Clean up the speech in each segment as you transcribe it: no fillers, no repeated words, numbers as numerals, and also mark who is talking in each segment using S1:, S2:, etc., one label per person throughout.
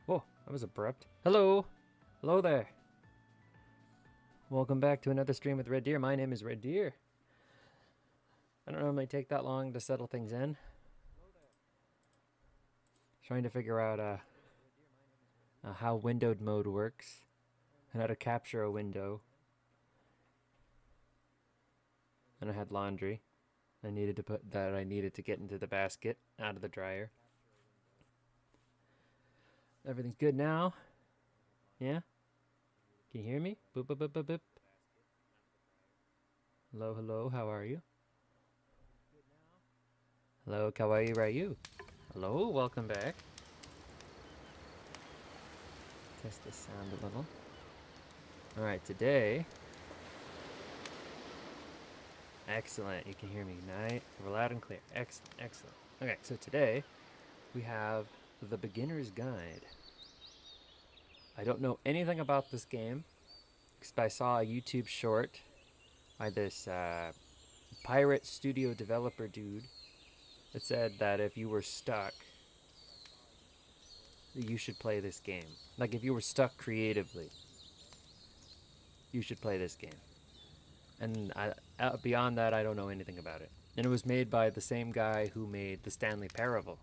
S1: Whoa, that was abrupt. Hello! Hello there! Welcome back to another stream with Red Deer. My name is Red Deer. I don't normally take that long to settle things in. Trying to figure out how windowed mode works and how to capture a window. And I had laundry. I needed to get into the basket out of the dryer. Everything's good now. Yeah? Can you hear me? Boop, boop, boop, boop, boop. Hello, hello, how are you? Hello, kawaii Ryu. Hello, welcome back. Test this sound a little. Alright, today... Excellent, you can hear me nice. We're loud and clear. Excellent, excellent. Okay, so today we have the Beginner's Guide. I don't know anything about this game, except I saw a YouTube short by this pirate studio developer dude that said that if you were stuck, you should play this game. Like if you were stuck creatively, you should play this game. And beyond that, I don't know anything about it. And it was made by the same guy who made the Stanley Parable.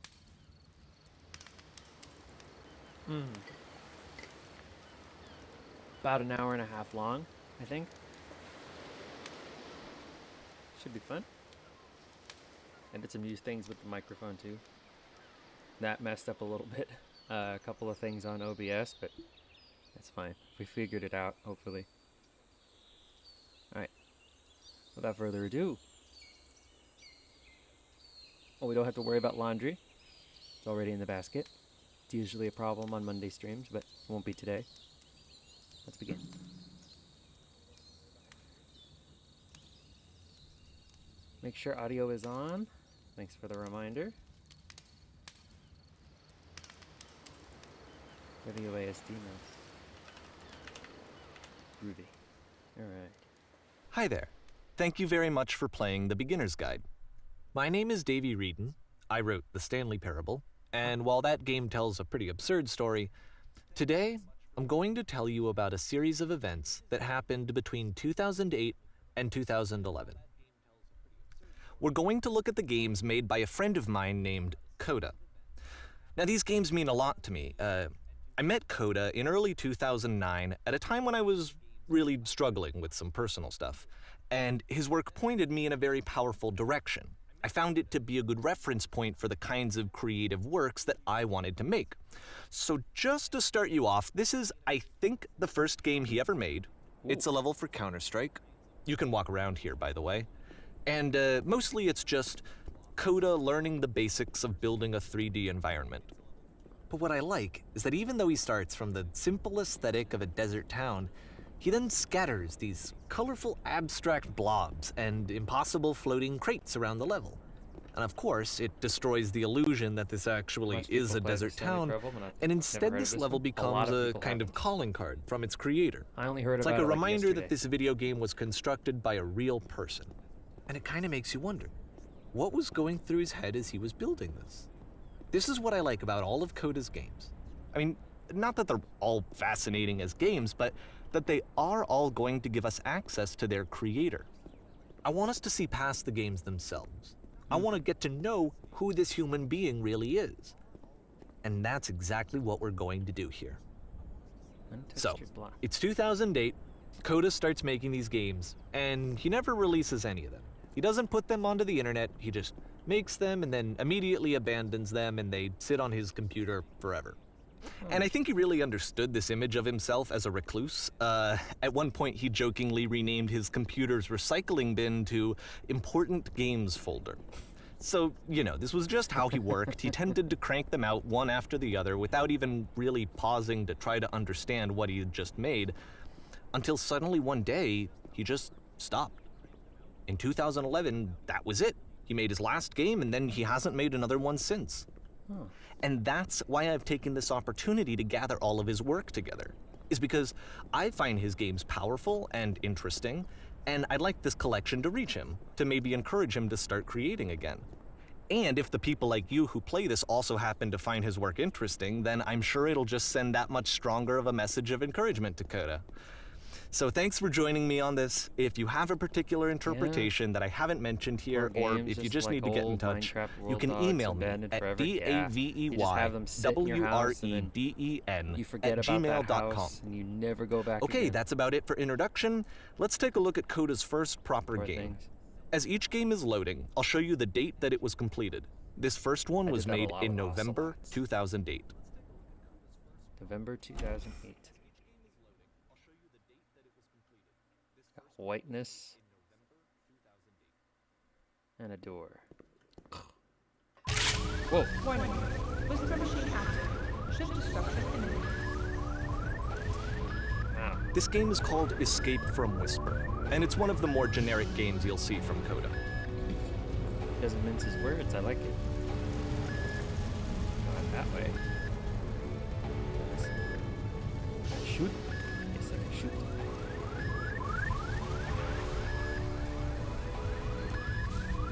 S1: About an hour and a half long, I think. Should be fun. I did some new things with the microphone too. That messed up a little bit. A couple of things on OBS, but that's fine. We figured it out, hopefully. Alright. Without further ado. Oh, we don't have to worry about laundry. It's already in the basket. It's usually a problem on Monday streams, but it won't be today. Let's begin. Make sure audio is on. Thanks for the reminder. Video ASD mouse. Groovy. Alright.
S2: Hi there. Thank you very much for playing the Beginner's Guide. My name is Davey Reedon. I wrote the Stanley Parable, and while that game tells a pretty absurd story, today I'm going to tell you about a series of events that happened between 2008 and 2011. We're going to look at the games made by a friend of mine named Coda. Now these games mean a lot to me. I met Coda in early 2009 at a time when I was really struggling with some personal stuff, and his work pointed me in a very powerful direction. I found it to be a good reference point for the kinds of creative works that I wanted to make. So just to start you off, this is, I think, the first game he ever made. Ooh. It's a level for Counter-Strike. You can walk around here, by the way. And mostly it's just Coda learning the basics of building a 3D environment. But what I like is that even though he starts from the simple aesthetic of a desert town, he then scatters these colorful abstract blobs and impossible floating crates around the level. And of course, it destroys the illusion that this actually is a desert town, and instead this level becomes a kind of calling card from its creator.
S1: I only heard
S2: it's
S1: about
S2: like a
S1: it
S2: reminder
S1: yesterday.
S2: that this video game was constructed by a real person. And it kind of makes you wonder, what was going through his head as he was building this? This is what I like about all of Coda's games. I mean, not that they're all fascinating as games, but that they are all going to give us access to their creator. I want us to see past the games themselves. I want to get to know who this human being really is. And that's exactly what we're going to do here. So, it's 2008, Coda starts making these games, and he never releases any of them. He doesn't put them onto the internet, he just makes them and then immediately abandons them, and they sit on his computer forever. And I think he really understood this image of himself as a recluse. At one point, he jokingly renamed his computer's recycling bin to Important Games Folder. So, you know, this was just how he worked. He tended to crank them out one after the other without even really pausing to try to understand what he had just made, until suddenly one day, he just stopped. In 2011, that was it. He made his last game, and then he hasn't made another one since.
S1: Huh.
S2: And that's why I've taken this opportunity to gather all of his work together, is because I find his games powerful and interesting, and I'd like this collection to reach him, to maybe encourage him to start creating again. And if the people like you who play this also happen to find his work interesting, then I'm sure it'll just send that much stronger of a message of encouragement to Coda. So thanks for joining me on this. If you have a particular interpretation that I haven't mentioned here, or if you just need to get in touch, you can email me at daveywreden@gmail.com.
S1: and you never go back
S2: Okay,
S1: again.
S2: that's about it for introduction. Let's take a look at Coda's first proper
S1: Poor
S2: game.
S1: things.
S2: As each game is loading, I'll show you the date that it was completed. This first one
S1: I
S2: was
S1: did that a
S2: made
S1: lot
S2: in
S1: with
S2: November
S1: Ocelots.
S2: 2008.
S1: November 2008. Got whiteness and a door. Whoa!
S3: Warning. Whisper machine active. Shift destruction imminent.
S1: Wow.
S2: This game is called Escape from Whisper, and it's one of the more generic games you'll see from Coda.
S1: He doesn't mince his words. I like it. Not that way. Can I shoot? Yes, I can shoot.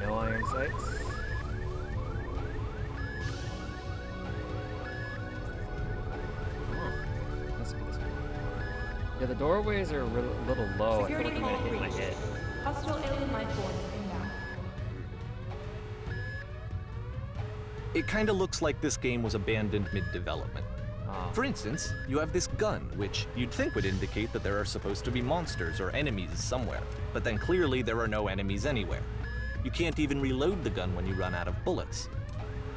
S1: No iron sights. Oh, must be this way. Yeah, the doorways are a little low. I feel like I'm gonna hit my head.
S3: Hostile alien life forms inbound.
S2: It kinda looks like this game was abandoned mid-development.
S1: Oh.
S2: For instance, you have this gun, which you'd think would indicate that there are supposed to be monsters or enemies somewhere, but then clearly there are no enemies anywhere. You can't even reload the gun when you run out of bullets.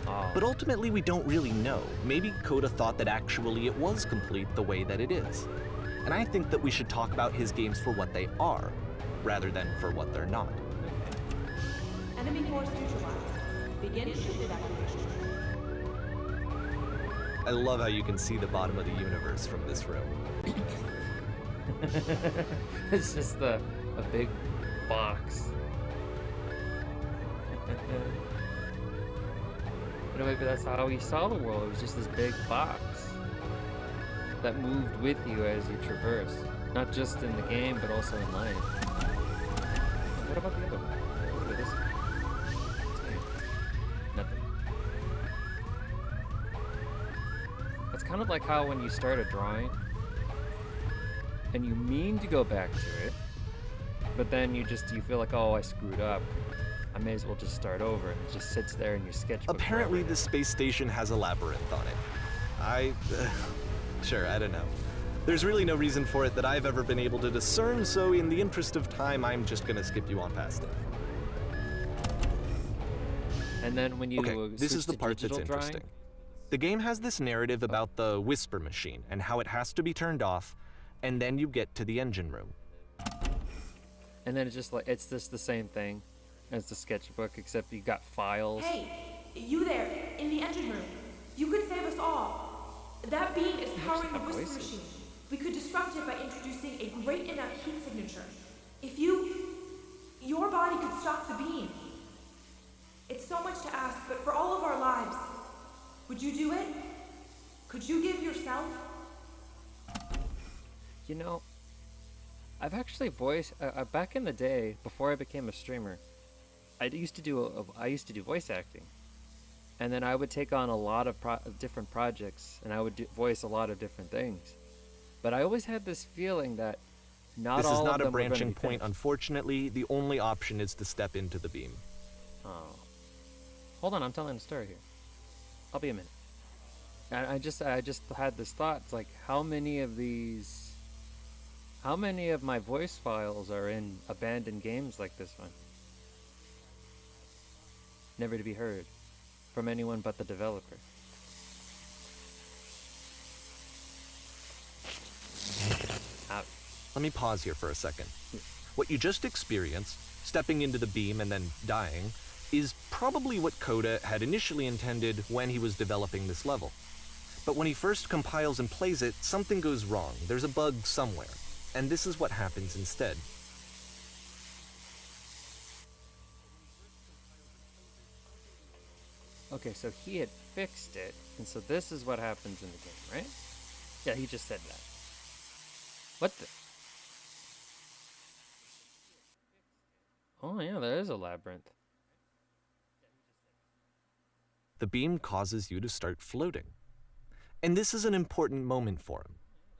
S1: Oh.
S2: But ultimately we don't really know. Maybe Coda thought that actually it was complete the way that it is. And I think that we should talk about his games for what they are, rather than for what they're not.
S3: Enemy force neutralized. Begin ship evacuation.
S2: I love how you can see the bottom of the universe from this room.
S1: It's just a big box. You know, maybe that's how he saw the world. It was just this big box that moved with you as you traverse, not just in the game, but also in life. What about the other one? What about this one? Nothing. It's kind of like how when you start a drawing and you mean to go back to it, but then you feel like, oh, I screwed up. I may as well just start over, and it just sits there in your sketchbook.
S2: Apparently
S1: forever.
S2: the space station has a labyrinth on it. Sure, I don't know. There's really no reason for it that I've ever been able to discern, so in the interest of time, I'm just gonna skip you on past it.
S1: And then when you
S2: Okay, this
S1: switch
S2: is the
S1: to
S2: part that's
S1: digital drawing,
S2: interesting. The game has this narrative about the whisper machine and how it has to be turned off, and then you get to the engine room.
S1: and then it's just the same thing as the sketchbook, except you got files.
S3: Hey, you there, in the engine room. You could save us all. That beam is powering the
S1: have
S3: whisper
S1: voices.
S3: machine. We could disrupt it by introducing a great enough heat signature. If your body could stop the beam. It's so much to ask, but for all of our lives, would you do it? Could you give yourself?
S1: You know, I've actually voiced back in the day before I became a streamer. I used to do voice acting, and then I would take on a lot of different projects, and I would voice a lot of different things. But I always had this feeling that not
S2: This
S1: all
S2: is
S1: of
S2: not a
S1: them were gonna
S2: branching
S1: be
S2: point,
S1: finished.
S2: unfortunately. The only option is to step into the beam.
S1: Oh, hold on, I'm telling a story here. I'll be a minute. And I just had this thought. It's like, how many of my voice files are in abandoned games like this one? Never to be heard from anyone but the developer. Ouch.
S2: Let me pause here for a second. What you just experienced, stepping into the beam and then dying, is probably what Coda had initially intended when he was developing this level. But when he first compiles and plays it, something goes wrong. There's a bug somewhere. And this is what happens instead.
S1: Okay, so he had fixed it, and so this is what happens in the game, right? Yeah, he just said that. What the? Oh yeah, there is a labyrinth.
S2: the beam causes you to start floating. And this is an important moment for him.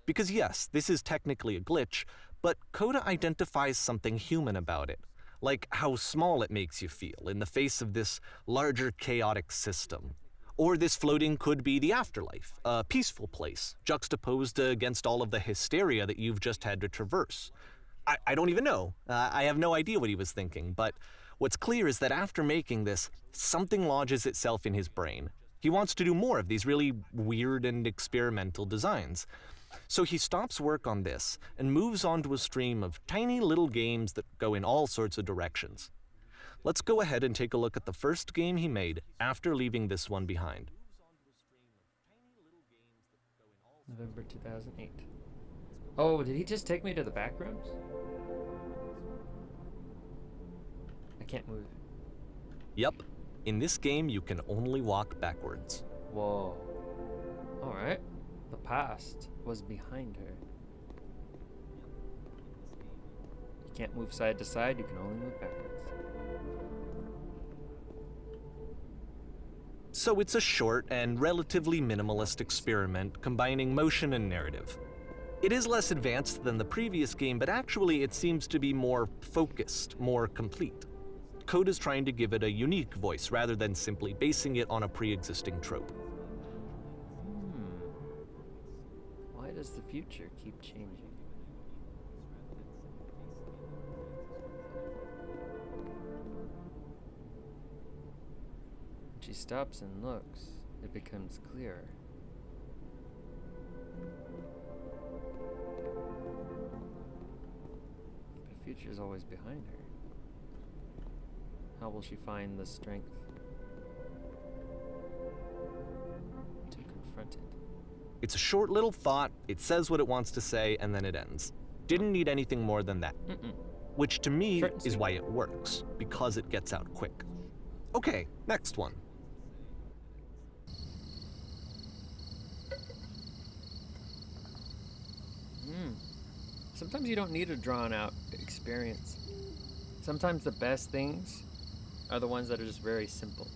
S2: Because yes, this is technically a glitch, but Coda identifies something human about it, like how small it makes you feel in the face of this larger chaotic system. Or this floating could be the afterlife, a peaceful place, juxtaposed against all of the hysteria that you've just had to traverse. I don't even know. I have no idea what he was thinking, but what's clear is that after making this, something lodges itself in his brain. He wants to do more of these really weird and experimental designs. So he stops work on this and moves on to a stream of tiny little games that go in all sorts of directions. Let's go ahead and take a look at the first game he made after leaving this one behind.
S1: November 2008. Oh, did he just take me to the back rooms? I can't move.
S2: Yep, in this game you can only walk backwards.
S1: Whoa. Alright. The past was behind her. You can't move side to side, you can only move backwards.
S2: So it's a short and relatively minimalist experiment combining motion and narrative. It is less advanced than the previous game, but actually it seems to be more focused, more complete. Coda's trying to give it a unique voice rather than simply basing it on a pre-existing trope.
S1: Why does the future keep changing? When she stops and looks, it becomes clearer. The future is always behind her. How will she find the strength to confront it?
S2: It's a short little thought, it says what it wants to say, and then it ends. Didn't need anything more than that. Which to me
S1: Short and
S2: is
S1: sweet.
S2: why it works, because it gets out quick. Okay, next one.
S1: Sometimes you don't need a drawn-out experience. Sometimes the best things are the ones that are just very simple.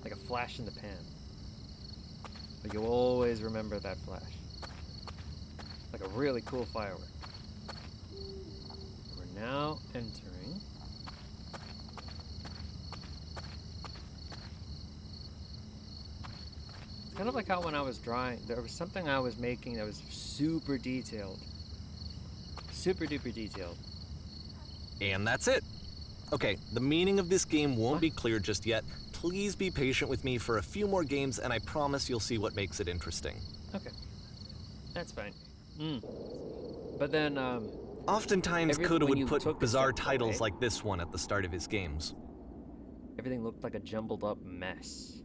S1: Like a flash in the pan. But you'll always remember that flash. Like a really cool firework. We're now entering... It's kind of like how when I was drawing, there was something I was making that was super detailed. Super duper detailed.
S2: And that's it. Okay, the meaning of this game won't be clear just yet. Please be patient with me for a few more games, and I promise you'll see what makes it interesting.
S1: Okay. That's fine. But then,
S2: Oftentimes, Coda
S1: when
S2: would
S1: you
S2: put
S1: took a
S2: bizarre
S1: step
S2: titles
S1: away-
S2: like this one at the start of his games.
S1: everything looked like a jumbled up mess.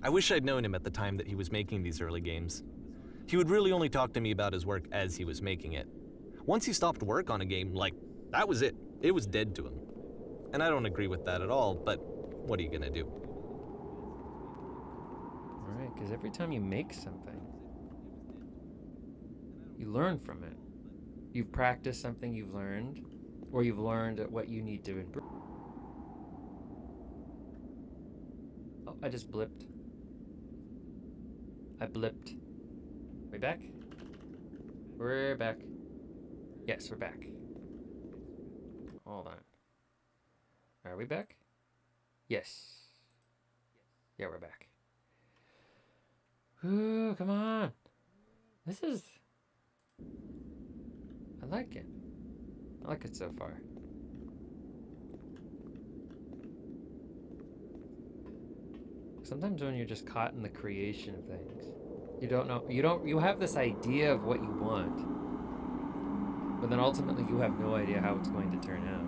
S2: I wish I'd known him at the time that he was making these early games. He would really only talk to me about his work as he was making it. Once he stopped work on a game, like, that was it. It was dead to him. And I don't agree with that at all, but what are you gonna do?
S1: Right, because every time you make something, you learn from it. You've practiced something you've learned, or you've learned what you need to improve. Oh, I just blipped. I blipped. We back? We're back. Yes, we're back. Hold on. Are we back? Yes. Yeah, we're back. Ooh, come on. This is... I like it. I like it so far. Sometimes when you're just caught in the creation of things, you don't know, you have this idea of what you want, but then ultimately you have no idea how it's going to turn out.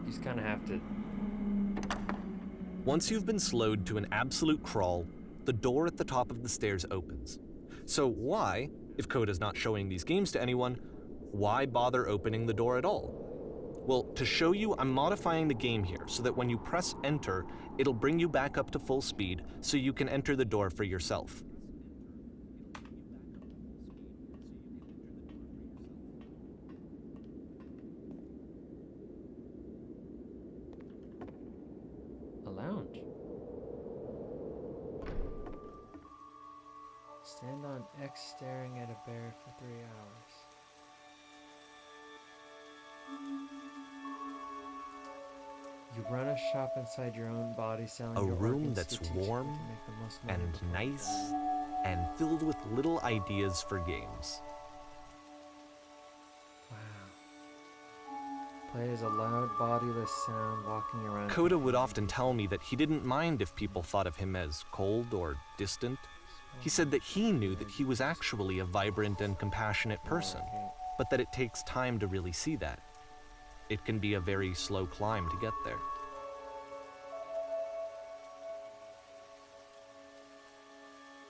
S1: You just kind of have to...
S2: Once you've been slowed to an absolute crawl, the door at the top of the stairs opens. So why, if Coda's not showing these games to anyone, why bother opening the door at all? Well, to show you, I'm modifying the game here so that when you press enter, it'll bring you back up to full speed so you can enter the door for yourself.
S1: A lounge. on X staring at a bear for 3 hours. You run a shop inside your own body selling
S2: A
S1: your
S2: room
S1: organs
S2: that's
S1: strategically
S2: warm
S1: to make the most money
S2: and
S1: before you
S2: nice
S1: die.
S2: and filled with little ideas for games.
S1: Wow. Plays a loud bodiless sound walking around.
S2: Coda would often tell me that he didn't mind if people thought of him as cold or distant. He said that he knew that he was actually a vibrant and compassionate person, but that it takes time to really see that. It can be a very slow climb to get there.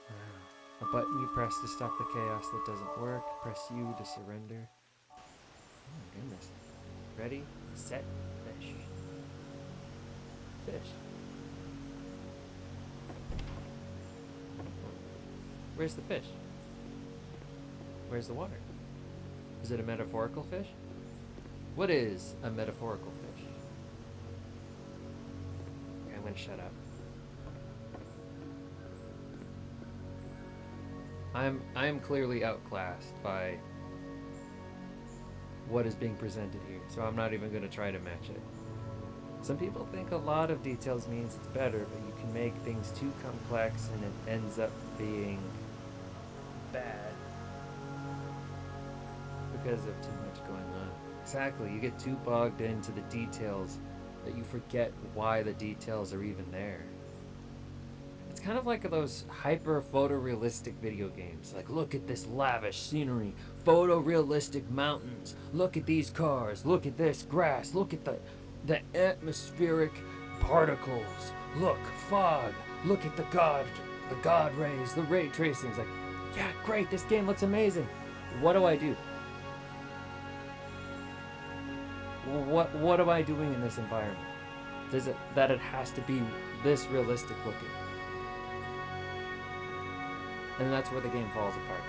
S1: Wow. A button you press to stop the chaos that doesn't work. Press U to surrender. Oh my goodness. Ready, set, fish. Fish. Where's the fish? Where's the water? Is it a metaphorical fish? What is a metaphorical fish? Okay, I'm gonna shut up. I'm clearly outclassed by what is being presented here, so I'm not even gonna try to match it. Some people think a lot of details means it's better, but you can make things too complex and it ends up being bad because of too much going on. Exactly, you get too bogged into the details that you forget why the details are even there. It's kind of like those hyper photorealistic video games. Like, look at this lavish scenery, photorealistic mountains, look at these cars, look at this grass, look at the atmospheric particles, look, fog, look at the god rays, the ray tracing. It's like, yeah, great, this game looks amazing. What do I do? What am I doing in this environment? It has to be this realistic looking? And that's where the game falls apart.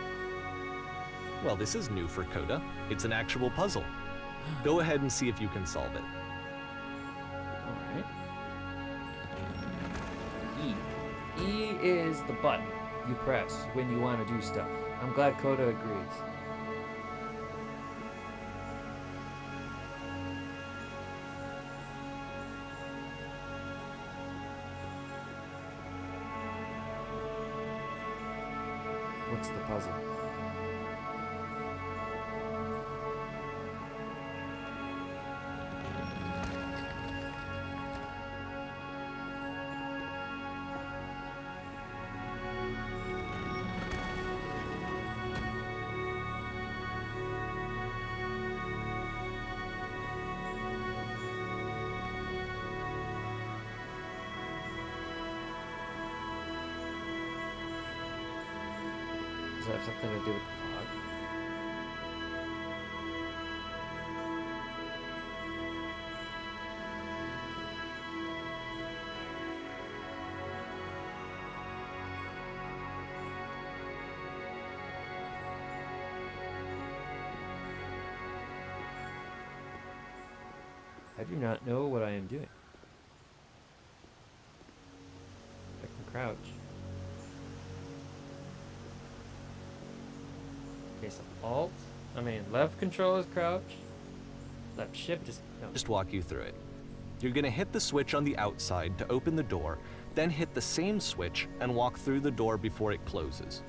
S2: Well, this is new for Coda. It's an actual puzzle. Go ahead and see if you can solve it.
S1: Alright. E. E is the button you press when you want to do stuff. I'm glad Coda agrees. What's the puzzle? Does that have something to do with the fog? I do not know what I am doing. I can crouch. Okay, so left control is crouch. Left shift is, no.
S2: Just walk you through it. You're gonna hit the switch on the outside to open the door, then hit the same switch and walk through the door before it closes.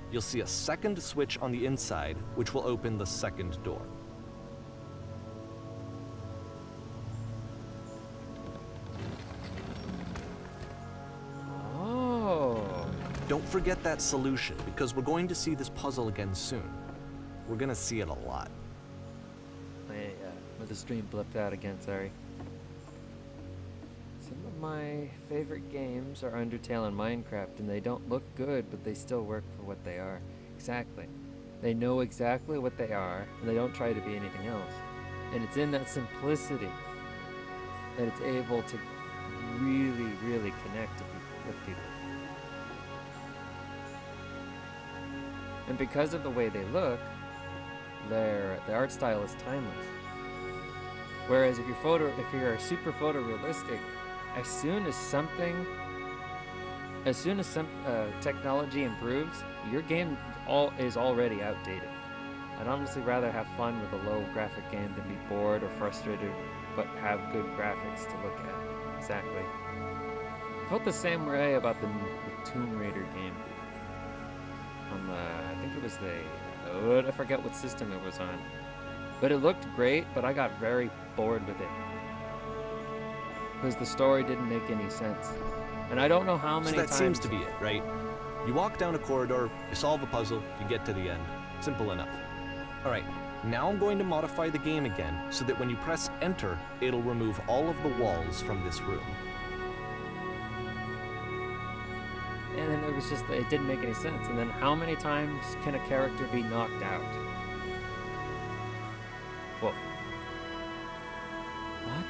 S2: You'll see a second switch on the inside, which will open the second door.
S1: Oh.
S2: Don't forget that solution, because we're going to see this puzzle again soon. We're gonna see it a lot.
S1: The stream blipped out again, sorry. Some of my favorite games are Undertale and Minecraft, and they don't look good, but they still work for what they are. Exactly. They know exactly what they are, and they don't try to be anything else. And it's in that simplicity that it's able to really, really connect to people, with people. And because of the way they look, the art style is timeless. Whereas if you're super photorealistic, as soon as some technology improves, your game is already outdated. I'd honestly rather have fun with a low graphic game than be bored or frustrated, but have good graphics to look at. Exactly. I felt the same way about the Tomb Raider game. On the, I think it was I forget what system it was on. But it looked great, but I got very bored with it. Because the story didn't make any sense. And I don't know how many times...
S2: So that seems to be it, right? You walk down a corridor, you solve a puzzle, you get to the end. Simple enough. Alright, now I'm going to modify the game again so that when you press enter, it'll remove all of the walls from this room.
S1: And then it didn't make any sense. And then how many times can a character be knocked out? Whoa. What the hell?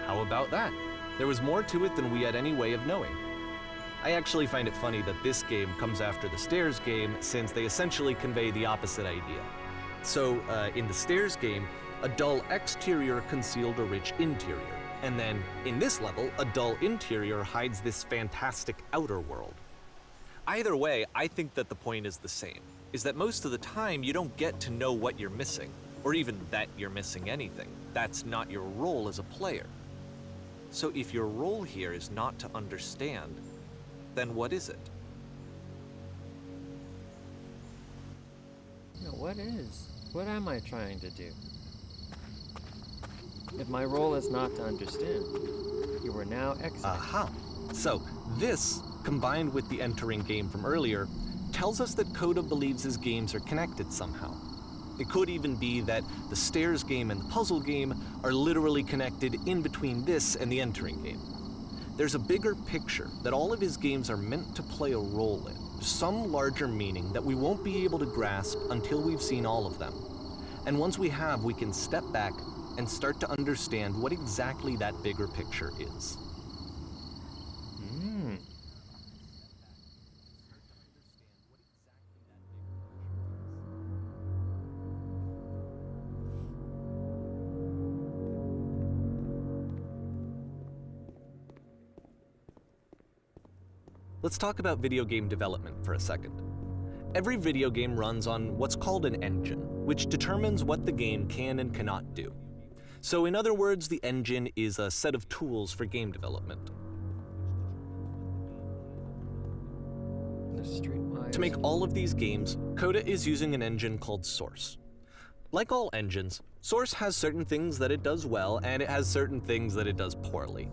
S2: How about that? There was more to it than we had any way of knowing. I actually find it funny that this game comes after the Stairs game, since they essentially convey the opposite idea. So, in the Stairs game, a dull exterior concealed a rich interior. And then, in this level, a dull interior hides this fantastic outer world. Either way, I think that the point is the same, is that most of the time you don't get to know what you're missing, or even that you're missing anything. That's not your role as a player. So if your role here is not to understand, then what is it?
S1: No, what is? What am I trying to do? If my role is not to understand, you are now exiting.
S2: Aha. So this, combined with the entering game from earlier, tells us that Coda believes his games are connected somehow. It could even be that the Stairs game and the puzzle game are literally connected in between this and the entering game. There's a bigger picture that all of his games are meant to play a role in, some larger meaning that we won't be able to grasp until we've seen all of them. And once we have, we can step back and start to understand what exactly that bigger picture is. Let's talk about video game development for a second. Every video game runs on what's called an engine, which determines what the game can and cannot do. So in other words, the engine is a set of tools for game development. To make all of these games, Coda is using an engine called Source. Like all engines, Source has certain things that it does well, and it has certain things that it does poorly.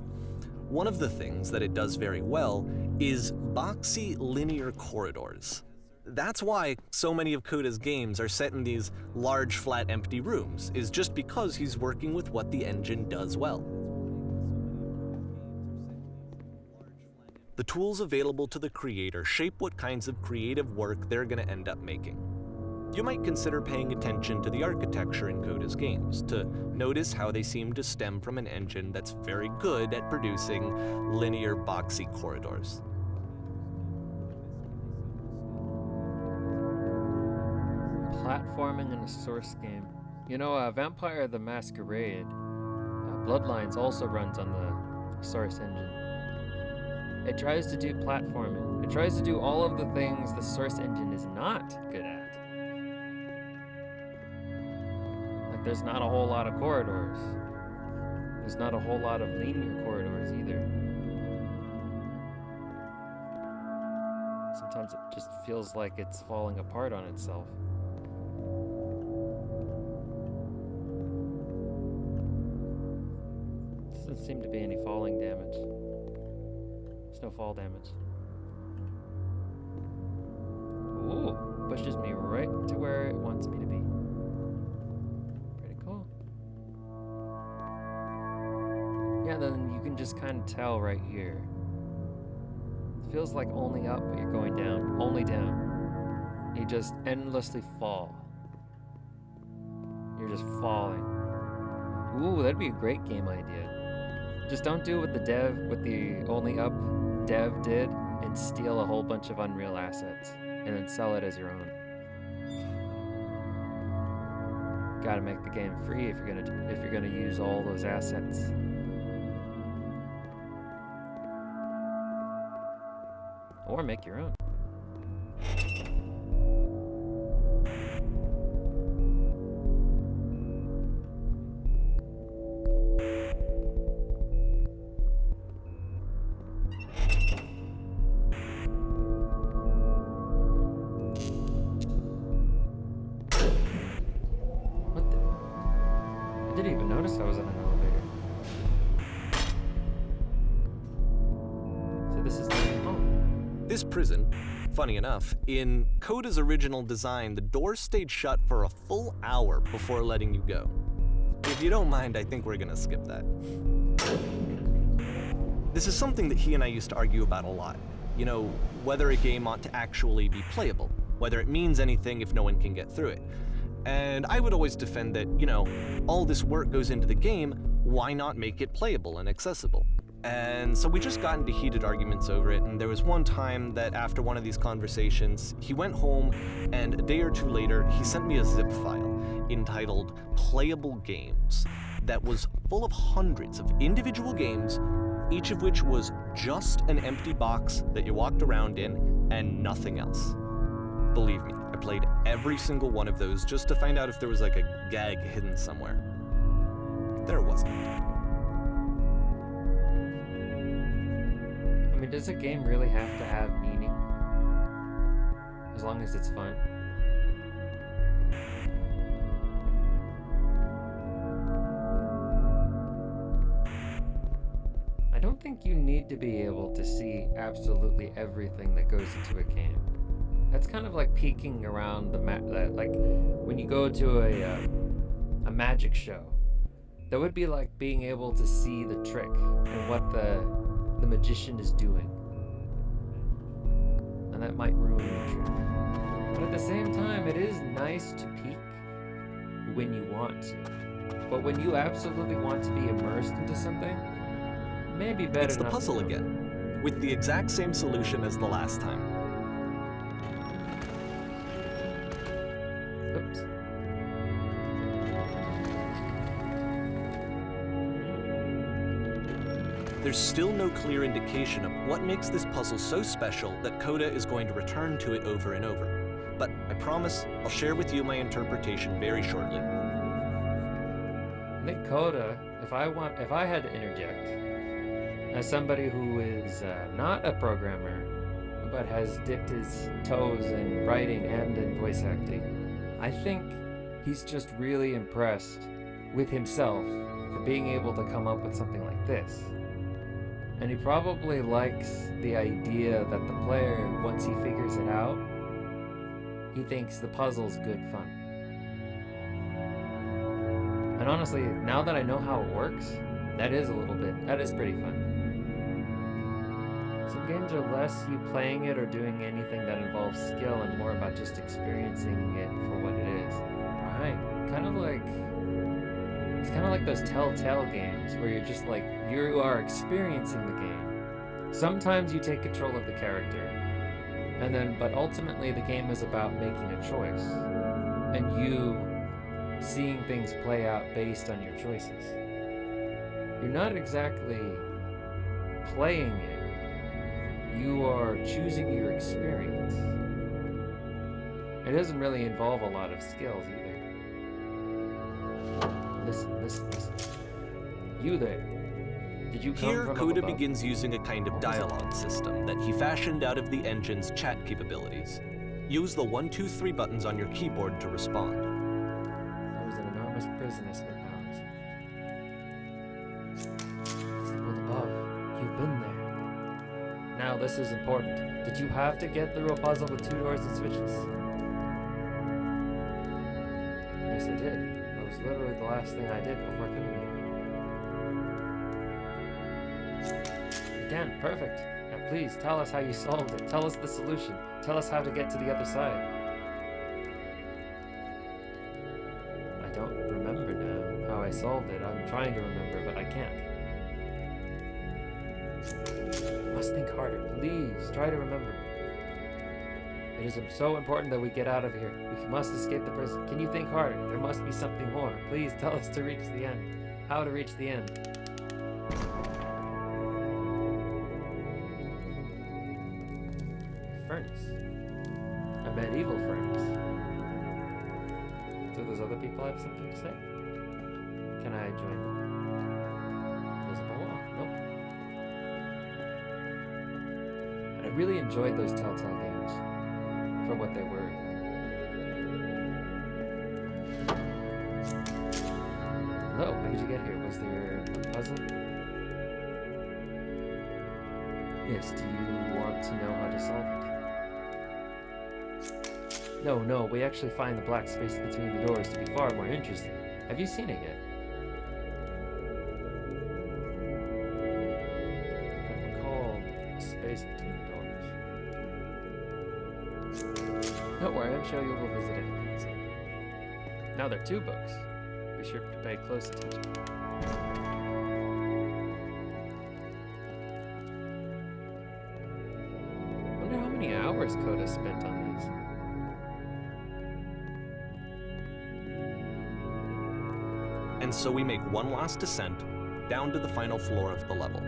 S2: One of the things that it does very well is boxy linear corridors. That's why so many of Coda's games are set in these large, flat, empty rooms, is just because he's working with what the engine does well. The tools available to the creator shape what kinds of creative work they're going to end up making. You might consider paying attention to the architecture in Coda's games to notice how they seem to stem from an engine that's very good at producing linear, boxy corridors.
S1: Platforming in a Source game. You know, Vampire the Masquerade, Bloodlines also runs on the Source engine. It tries to do platforming. It tries to do all of the things the Source engine is not good at. Like, there's not a whole lot of corridors. There's not a whole lot of linear corridors either. Sometimes it just feels like it's falling apart on itself. Doesn't seem to be any falling damage. There's no fall damage. Ooh, pushes me right to where it wants me to be. Pretty cool. Yeah, then you can just kind of tell right here. It feels like only up, but you're going down. Only down. You just endlessly fall. You're just falling. Ooh, that'd be a great game idea. Just don't do what the only up dev did and steal a whole bunch of Unreal assets and then sell it as your own. Gotta make the game free if you're gonna use all those assets. Or make your own. What the? I didn't even notice I was in an elevator. So this is the way home.
S2: This prison, funny enough, in Coda's original design, the doors stayed shut for a full hour before letting you go. If you don't mind, I think we're gonna skip that. This is something that he and I used to argue about a lot. You know, whether a game ought to actually be playable, whether it means anything if no one can get through it. And I would always defend that, you know, all this work goes into the game, why not make it playable and accessible? And so we just got into heated arguments over it, and there was one time that after one of these conversations, he went home, and a day or two later, he sent me a zip file entitled Playable Games that was full of hundreds of individual games, each of which was just an empty box that you walked around in and nothing else. Believe me, I played every single one of those just to find out if there was like a gag hidden somewhere. There wasn't.
S1: I mean, does a game really have to have meaning? As long as it's fun? I don't think you need to be able to see absolutely everything that goes into a game. That's kind of like peeking around the like when you go to a magic show. That would be like being able to see the trick and what the magician is doing. And that might ruin the trick. But at the same time, it is nice to peek when you want to. But when you absolutely want to be immersed into something, maybe better
S2: It's the
S1: not to
S2: puzzle
S1: do it.
S2: again, with the exact same solution as the last time.
S1: Oops.
S2: There's still no clear indication of what makes this puzzle so special that Coda is going to return to it over and over. But I promise I'll share with you my interpretation very shortly.
S1: I think Coda, if I had to interject, as somebody who is not a programmer, but has dipped his toes in writing and in voice acting, I think he's just really impressed with himself for being able to come up with something like this. And he probably likes the idea that the player, once he figures it out, he thinks the puzzle's good fun. And honestly, now that I know how it works, that is pretty fun. Some games are less you playing it or doing anything that involves skill and more about just experiencing it for what it is. Right, it's kind of like those Telltale games where you're just like, you are experiencing the game. Sometimes you take control of the character, but ultimately the game is about making a choice and you seeing things play out based on your choices. You're not exactly playing it, you are choosing your experience. It doesn't really involve a lot of skills either. Listen. You there. Did you come
S2: Here,
S1: from
S2: Coda
S1: up above?
S2: begins using a kind of dialogue system that he fashioned out of the engine's chat capabilities. Use the 1, 2, 3 buttons on your keyboard to respond.
S1: There was an enormous prison I spent hours. It's the world above. You've been there. Now this is important. Did you have to get through a puzzle with 2 doors and switches? Yes, I did. That was literally the last thing I did before coming here. Again, perfect. Now please, tell us how you solved it. Tell us the solution. Tell us how to get to the other side. I don't remember now how I solved it. I'm trying to remember, but I can't. You must think harder. Please, try to remember. It is so important that we get out of here. We must escape the prison. Can you think harder? There must be something more. Please tell us to reach the end. How to reach the end. furnace. A medieval furnace. Do those other people have something to say? Can I join them? Visible wall. Nope. I really enjoyed those Telltale games for what they were. Hello, how did you get here? Was there a puzzle? Yes, do you want to know how to solve it? No, we actually find the black space between the doors to be far more interesting. Have you seen it yet? I recall a space between the doors. Don't worry, I'm sure you will visit it again soon. Now there are 2 books. Be sure to pay close attention. Wonder how many hours Coda spent on these.
S2: And so we make one last descent down to the final floor of the level.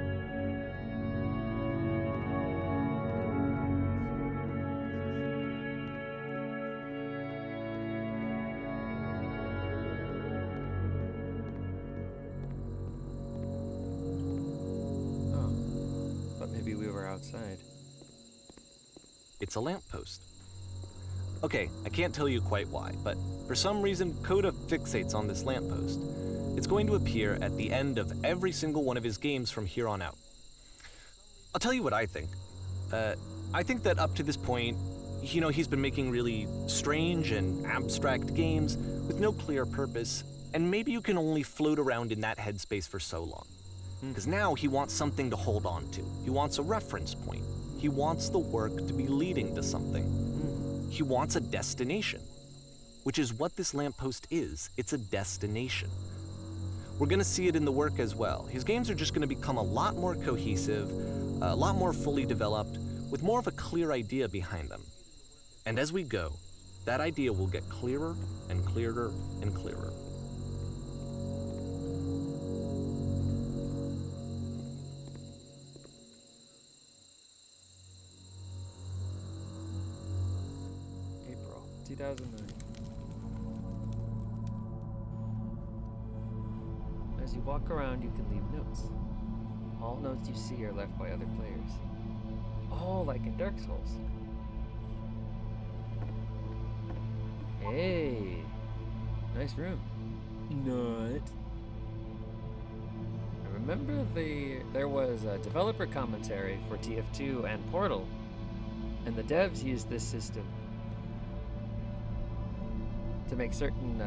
S1: Outside.
S2: It's a lamppost. Okay, I can't tell you quite why, but for some reason, Coda fixates on this lamppost. It's going to appear at the end of every single one of his games from here on out. I'll tell you what I think. I think that up to this point, he's been making really strange and abstract games with no clear purpose, and maybe you can only float around in that headspace for so long. Because now he wants something to hold on to. He wants a reference point. He wants the work to be leading to something. He wants a destination, which is what this lamppost is. It's a destination. We're going to see it in the work as well. His games are just going to become a lot more cohesive, a lot more fully developed, with more of a clear idea behind them. And as we go, that idea will get clearer and clearer and clearer.
S1: April 2009. As you walk around, you can leave notes. All notes you see are left by other players. All like in Dark Souls. Hey, nice room. Not. I remember there was a developer commentary for TF2 and Portal, and the devs used this system to make certain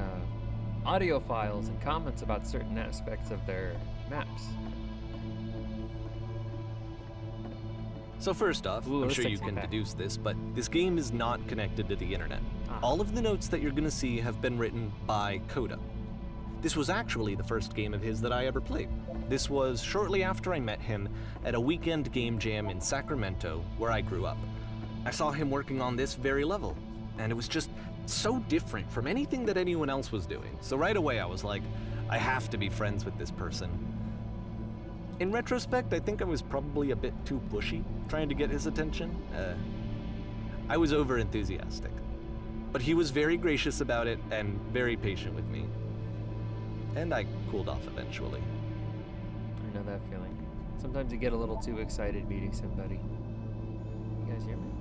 S1: audio files and comments about certain aspects of their maps.
S2: So first off,
S1: Ooh,
S2: I'm
S1: let's
S2: sure
S1: take
S2: you
S1: some
S2: can
S1: back.
S2: deduce this, but this game is not connected to the internet.
S1: Ah.
S2: All of the notes that you're gonna see have been written by Coda. This was actually the first game of his that I ever played. This was shortly after I met him at a weekend game jam in Sacramento, where I grew up. I saw him working on this very level, and it was just so different from anything that anyone else was doing. So right away I was like, I have to be friends with this person. In retrospect, I think I was probably a bit too pushy trying to get his attention. I was over-enthusiastic. But he was very gracious about it and very patient with me. And I cooled off eventually.
S1: I know that feeling. Sometimes you get a little too excited meeting somebody. You guys hear me?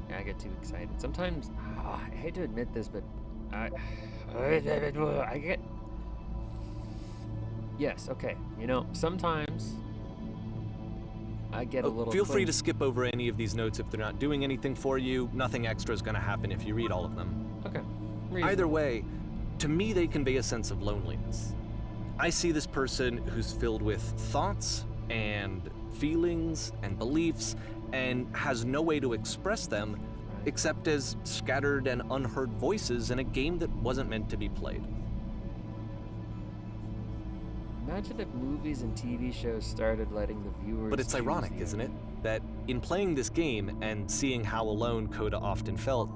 S1: Yeah, I get too excited. Sometimes, I hate to admit this, but I get... Yes, okay. Sometimes I get a little...
S2: Feel free to skip over any of these notes if they're not doing anything for you. Nothing extra is going to happen if you read all of them.
S1: Okay.
S2: Either way, to me they convey a sense of loneliness. I see this person who's filled with thoughts and feelings and beliefs and has no way to express them except as scattered and unheard voices in a game that wasn't meant to be played.
S1: Imagine if movies and TV shows started letting the viewers...
S2: But it's
S1: choose
S2: ironic,
S1: the
S2: isn't it?
S1: ending.
S2: That in playing this game and seeing how alone Coda often felt,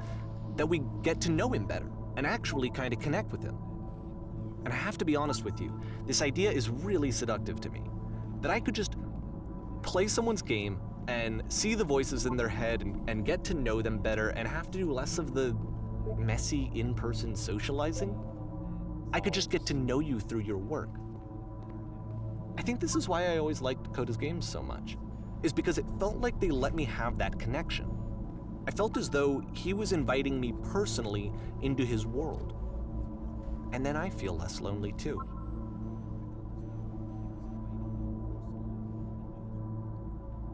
S2: that we get to know him better and actually kind of connect with him. And I have to be honest with you, this idea is really seductive to me. That I could just play someone's game and see the voices in their head and get to know them better and have to do less of the messy in-person socializing. I could just get to know you through your work. I think this is why I always liked Coda's games so much, is because it felt like they let me have that connection. I felt as though he was inviting me personally into his world. And then I feel less lonely too.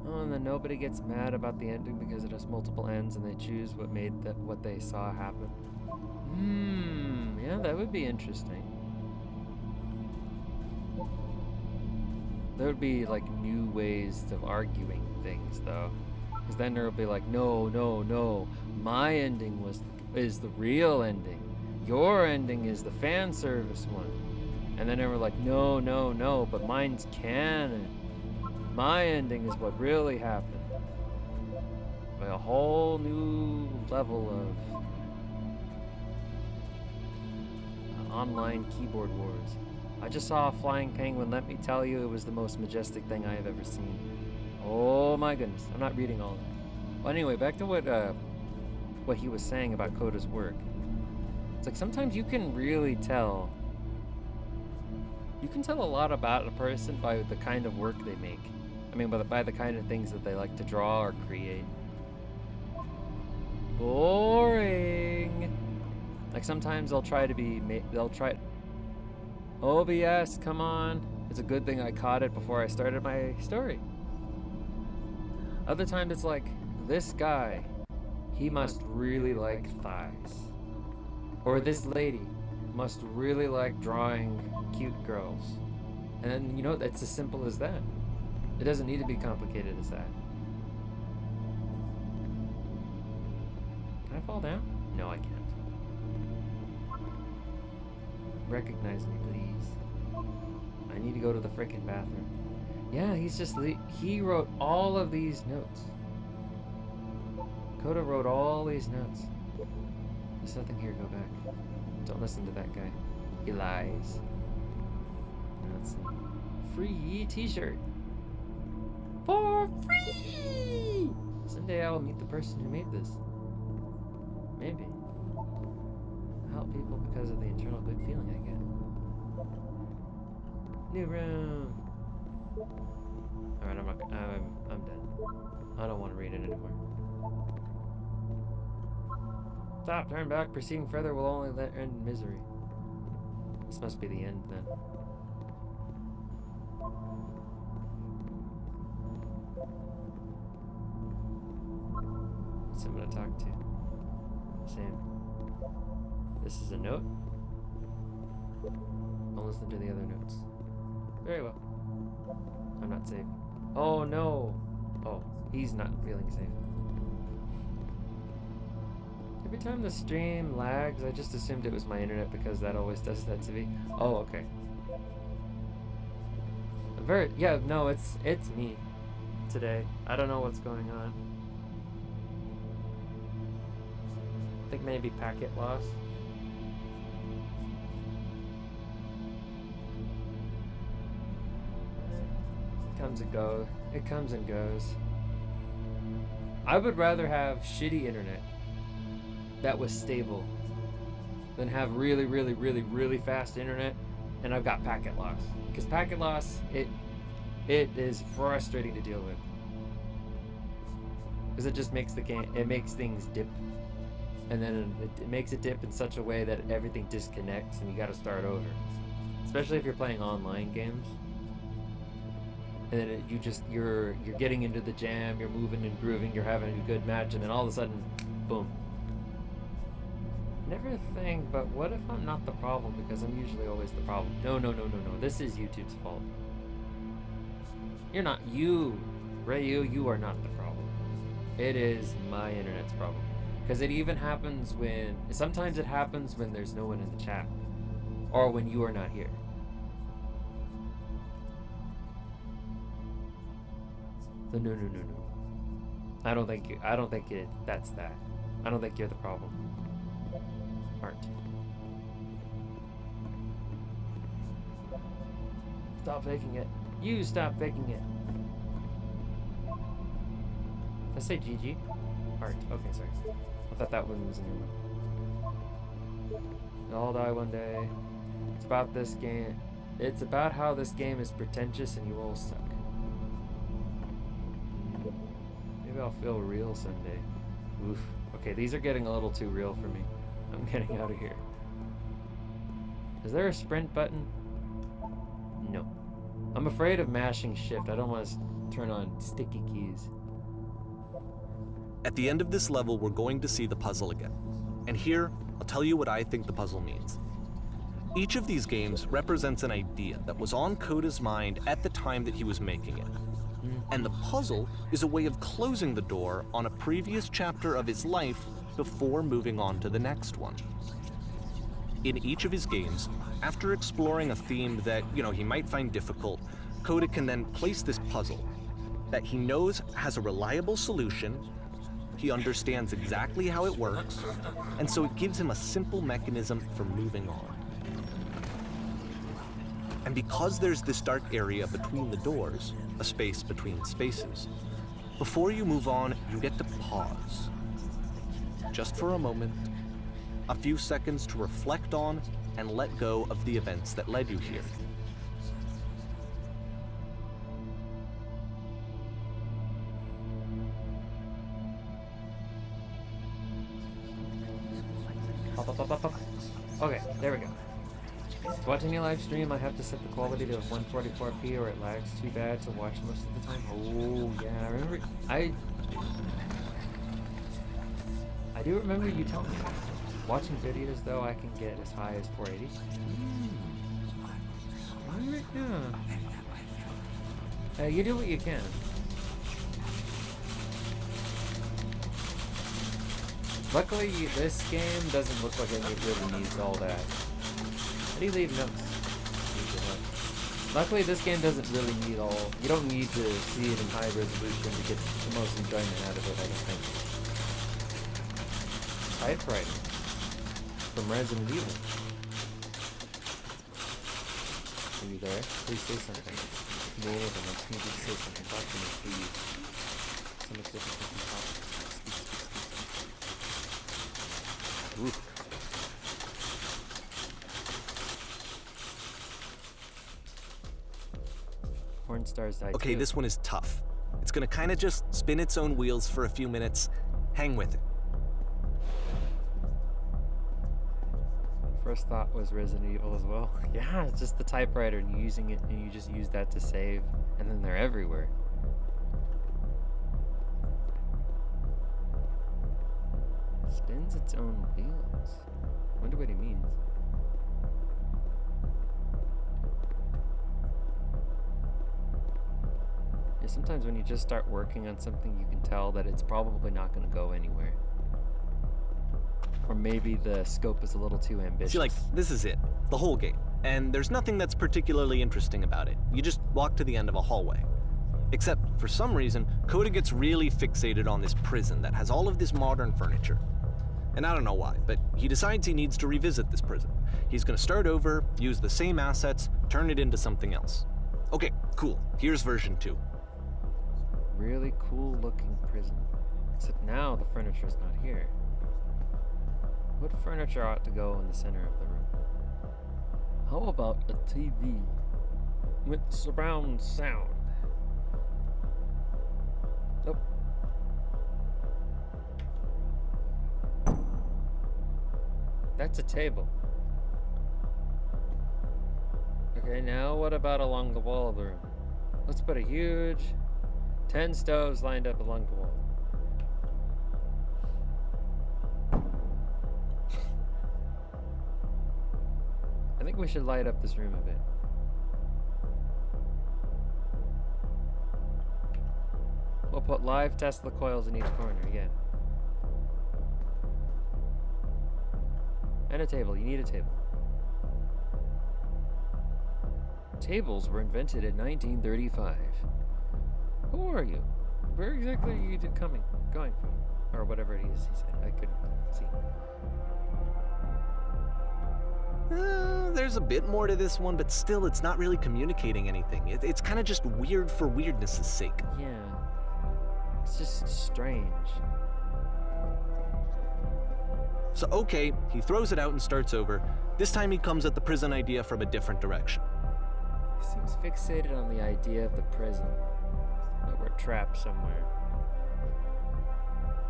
S1: Oh, and then nobody gets mad about the ending because it has multiple ends and they choose what they saw happen. Yeah, that would be interesting. There would be like new ways of arguing things though. Because then there will be like, no, my ending is the real ending. Your ending is the fan service one. And then they were like, no, but mine's canon. My ending is what really happened. Like a whole new level of online keyboard wars. I just saw a flying penguin. Let me tell you, it was the most majestic thing I have ever seen. Oh my goodness. I'm not reading all of that. Well, anyway, back to what he was saying about Coda's work. It's like sometimes you can really tell. You can tell a lot about a person by the kind of work they make. I mean, by the kind of things that they like to draw or create. Boring. Like sometimes they'll try. OBS, come on. It's a good thing I caught it before I started my story. Other times it's like, this guy, he must really like thighs. Or this lady must really like drawing cute girls. And then, you know, it's as simple as that. It doesn't need to be complicated as that. Can I fall down? No, I can't. Recognize me, please. I need to go to the frickin' bathroom. Yeah, he wrote all of these notes. Coda wrote all these notes. There's nothing here, go back. Don't listen to that guy. He lies. Let's see. Free t-shirt. For free! Someday I will meet the person who made this. Maybe. I help people because of the internal good feeling I get. New room. Alright, I'm done. I don't want to read it anymore. Stop, turn back, proceeding further will only end in misery. This must be the end then. Someone to talk to. Same. This is a note. I'll listen to the other notes. Very well. I'm not safe. Oh no! Oh, he's not feeling safe. Every time the stream lags, I just assumed it was my internet because that always does that to me. Oh, okay. Yeah, no, it's me today. I don't know what's going on. I think maybe packet loss. Comes and goes. It comes and goes. I would rather have shitty internet that was stable than have really fast internet and I've got packet loss. Because packet loss, it is frustrating to deal with. Because it just makes things dip. And then it makes it dip in such a way that everything disconnects and you gotta start over. Especially if you're playing online games. And then you're getting into the jam, you're moving and grooving, you're having a good match, and then all of a sudden, boom. Never think, but what if I'm not the problem? Because I'm usually always the problem. No. This is YouTube's fault. You're not Rayu, you are not the problem. It is my internet's problem. Because it even happens sometimes it happens when there's no one in the chat. Or when you are not here. So no. I don't think that's that. I don't think you're the problem. Aren't. Stop faking it. You stop faking it. Did I say GG? Art. Okay, sorry. I thought that one was a new one. You'll all die one day. It's about this game. It's about how this game is pretentious and you all suck. Maybe I'll feel real someday. Oof. Okay, these are getting a little too real for me. I'm getting out of here. Is there a sprint button? No. I'm afraid of mashing shift. I don't want to turn on sticky keys.
S2: At the end of this level, we're going to see the puzzle again. And here, I'll tell you what I think the puzzle means. Each of these games represents an idea that was on Coda's mind at the time that he was making it. And the puzzle is a way of closing the door on a previous chapter of his life before moving on to the next one. In each of his games, after exploring a theme that, he might find difficult, Coda can then place this puzzle that he knows has a reliable solution, he understands exactly how it works, and so it gives him a simple mechanism for moving on. And because there's this dark area between the doors, a space between spaces, before you move on, you get to pause. Just for a moment, a few seconds to reflect on and let go of the events that led you here.
S1: Up. Okay, there we go. To watch any live stream, I have to set the quality to 144p or it lags too bad to watch most of the time. Oh, yeah, I remember. I do remember you telling me. Watching videos, though, I can get as high as 480. Yeah. You do what you can. Luckily, this game doesn't look like it really needs all that. How do you leave notes? Luckily, this game doesn't really need all. You don't need to see it in high resolution to get the most enjoyment out of it, I don't think. Typewriter from Resident Evil. Are you there? Please say something. No, I just need you to say something. Talk to me, please. So much different from talk. Oof. Porn stars die
S2: Okay,
S1: too.
S2: this one is tough. It's gonna kind of just spin its own wheels for a few minutes. Hang with it.
S1: First thought was Resident Evil as well. Yeah, it's just the typewriter and using it, and you just use that to save, and then they're everywhere. Spins its own wheels. Wonder what he means. Yeah, sometimes when you just start working on something, you can tell that it's probably not going to go anywhere. Or maybe the scope is a little too ambitious.
S2: See, this is it. The whole game. And there's nothing that's particularly interesting about it. You just walk to the end of a hallway. Except, for some reason, Coda gets really fixated on this prison that has all of this modern furniture. And I don't know why, but he decides he needs to revisit this prison. He's gonna start over, use the same assets, turn it into something else. Okay, cool. Here's version 2.
S1: Really cool looking prison. Except now the furniture's not here. What furniture ought to go in the center of the room? How about a TV with surround sound? Nope. That's a table. Okay, now what about along the wall of the room? Let's put a huge 10 stoves lined up along the wall. I think we should light up this room a bit. We'll put live Tesla coils in each corner, yeah. And a table. You need a table. Tables were invented in 1935. Who are you? Where exactly are you going from? Or whatever it is he said. I couldn't see.
S2: There's a bit more to this one, but still, it's not really communicating anything. It's kind of just weird for weirdness' sake.
S1: Yeah. It's just strange.
S2: So okay, he throws it out and starts over. This time he comes at the prison idea from a different direction.
S1: He seems fixated on the idea of the prison, that we're trapped somewhere.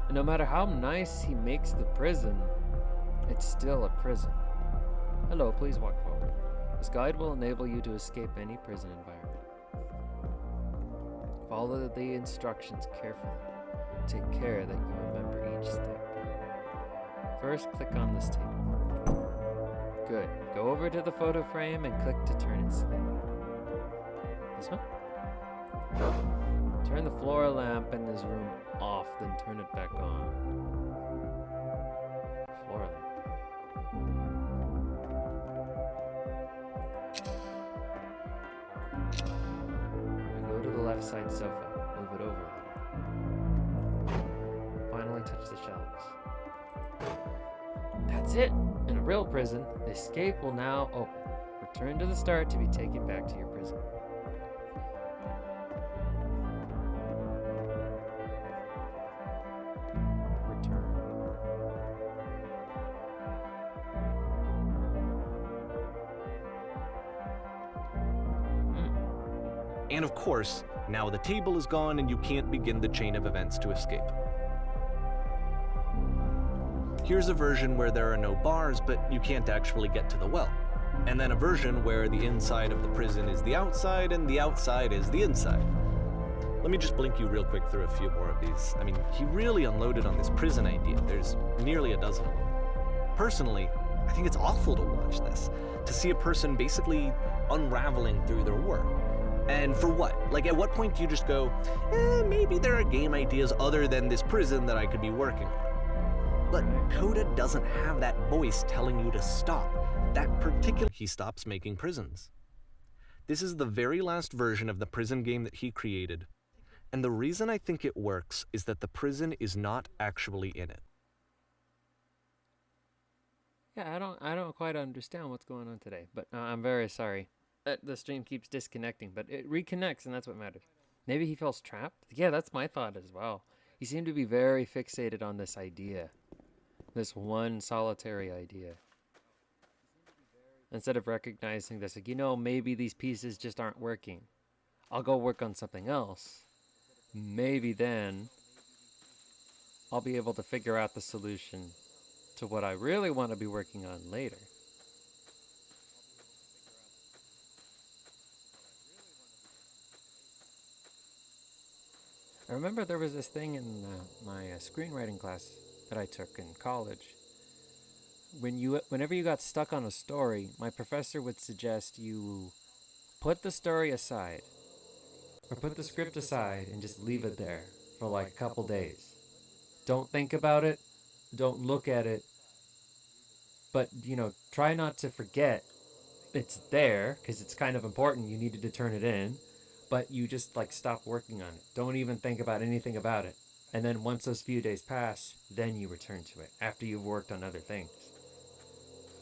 S1: And no matter how nice he makes the prison, it's still a prison. Hello, please walk forward. This guide will enable you to escape any prison environment. Follow the instructions carefully. Take care that you remember each step. First, click on this table. Good. Go over to the photo frame and click to turn it slowly. This one? Turn the floor lamp in this room off, then turn it back on. Floor lamp. Go to the left side sofa. Move it over a little. Finally touch the shelves. That's it! In a real prison, the escape will now open. Return to the start to be taken back to your prison.
S2: And of course, now the table is gone and you can't begin the chain of events to escape. Here's a version where there are no bars, but you can't actually get to the well. And then a version where the inside of the prison is the outside and the outside is the inside. Let me just blink you real quick through a few more of these. I mean, he really unloaded on this prison idea. There's nearly a dozen of them. Personally, I think it's awful to watch this, to see a person basically unraveling through their work. And for what? Like, at what point do you just go, maybe there are game ideas other than this prison that I could be working on? But Coda doesn't have that voice telling you to stop. That particular... He stops making prisons. This is the very last version of the prison game that he created. And the reason I think it works is that the prison is not actually in it.
S1: Yeah, I don't quite understand what's going on today, but I'm very sorry. The stream keeps disconnecting, but it reconnects, and that's what matters. Maybe he feels trapped? Yeah, that's my thought as well. He seemed to be very fixated on this idea. This one solitary idea. Instead of recognizing this, like, maybe these pieces just aren't working. I'll go work on something else. Maybe then I'll be able to figure out the solution to what I really want to be working on later. I remember there was this thing in my screenwriting class that I took in college. Whenever you got stuck on a story, my professor would suggest you put the story aside, or put the script aside and just leave it there for like a couple days. Don't think about it, don't look at it, but try not to forget it's there, because it's kind of important, you needed to turn it in. But you just stop working on it. Don't even think about anything about it. And then once those few days pass, then you return to it after you've worked on other things.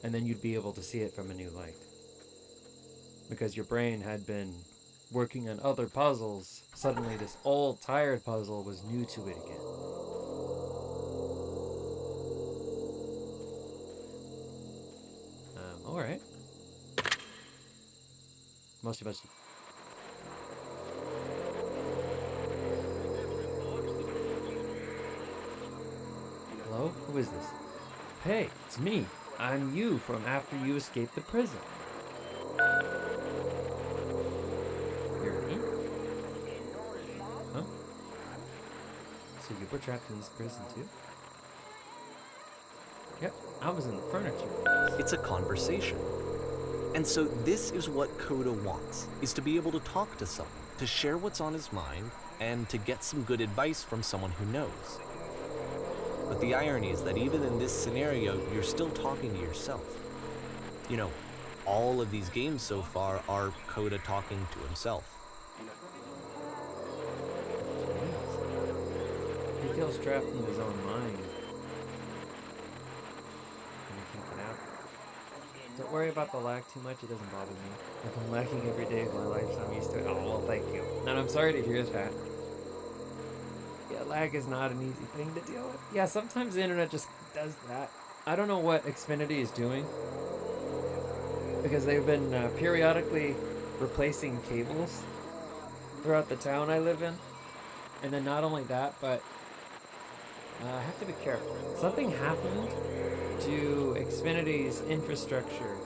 S1: And then you'd be able to see it from a new light. Because your brain had been working on other puzzles. Suddenly this old tired puzzle was new to it again. Alright. Most of us... Hello? Who is this? Hey, it's me. I'm you from after you escaped the prison. You're me? Huh? So you were trapped in this prison too? Yep, I was in the furniture.
S2: It's a conversation. And so this is what Coda wants, is to be able to talk to someone, to share what's on his mind, and to get some good advice from someone who knows. But the irony is that even in this scenario, you're still talking to yourself. All of these games so far are Coda talking to himself.
S1: He feels trapped in his own mind. And he can't get out. Don't worry about the lag too much, it doesn't bother me. I've been lagging every day of my life, so I'm used to it. Oh, well, thank you. And I'm sorry to hear that. Yeah, lag is not an easy thing to deal with. Yeah, sometimes the internet just does that. I don't know what Xfinity is doing, because they've been periodically replacing cables throughout the town I live in. And then not only that, but I have to be careful. Something happened to Xfinity's infrastructure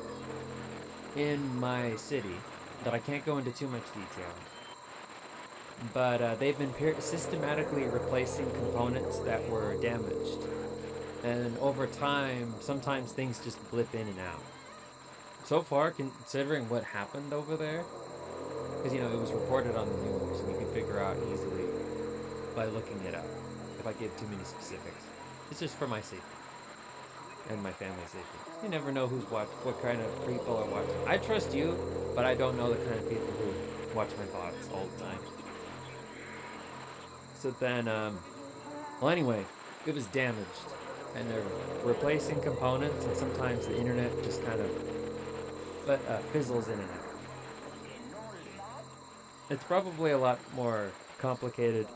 S1: in my city that I can't go into too much detail. But they've been systematically replacing components that were damaged. And over time, sometimes things just blip in and out. So far, considering what happened over there, because, you know, it was reported on the news, and you can figure out easily by looking it up, if I give too many specifics. It's just for my safety and my family's safety. You never know who's what kind of people are watching. I trust you, but I don't know the kind of people who watch my thoughts all the time. So then, well, anyway, it was damaged, and they're replacing components, and sometimes the internet just kind of fizzles in and out. It's probably a lot more complicated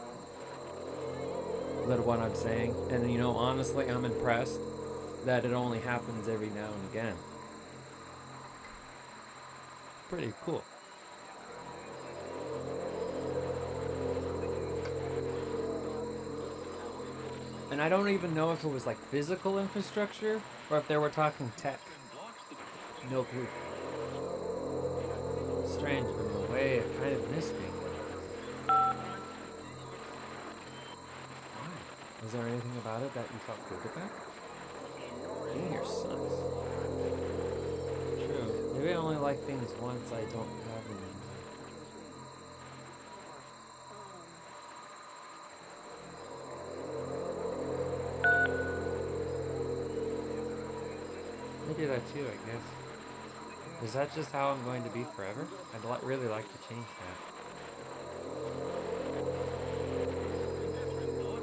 S1: than what I'm saying, and you know, honestly, I'm impressed that it only happens every now and again. Pretty cool. And I don't even know if it was like physical infrastructure or if they were talking tech. No clue. Strange, but in a way, it kind of missed me. Why? Was there anything about it that you felt good about? Being here sucks. True. Maybe I only like things once I don't have them anymore. Maybe that too, I guess. Is that just how I'm going to be forever? I'd really like to change that.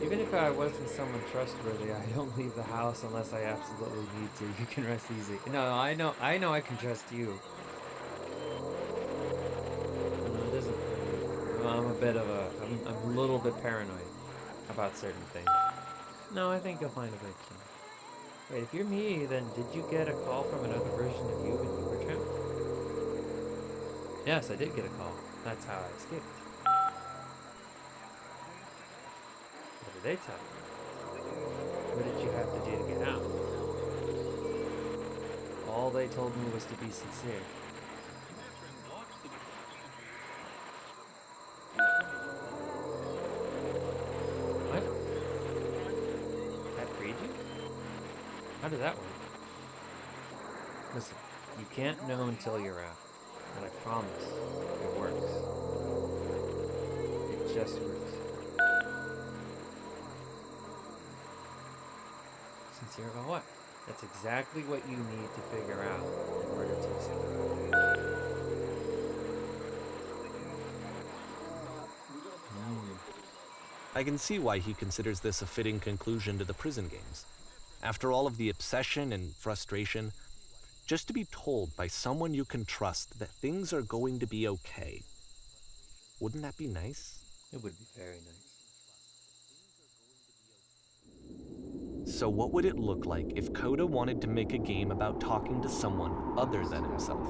S1: Even if I wasn't someone trustworthy, I don't leave the house unless I absolutely need to. You can rest easy. No, I know I can trust you. No, it isn't. I'm a little bit paranoid about certain things. No, I think you'll find a way to change. Wait, if you're me, then did you get a call from another version of you when you were trapped? Yes, I did get a call. That's how I escaped. What did they tell you? What did you have to do to get out? All they told me was to be sincere. What? That freed you? How did that work? Listen, you can't know until you're out. And I promise, it works. It just works. Sincere about what? That's exactly what you need to figure out in order to escape.
S2: I can see why he considers this a fitting conclusion to the prison games. After all of the obsession and frustration, just to be told by someone you can trust that things are going to be okay. Wouldn't that be nice?
S1: It would be very nice.
S2: So what would it look like if Coda wanted to make a game about talking to someone other than himself?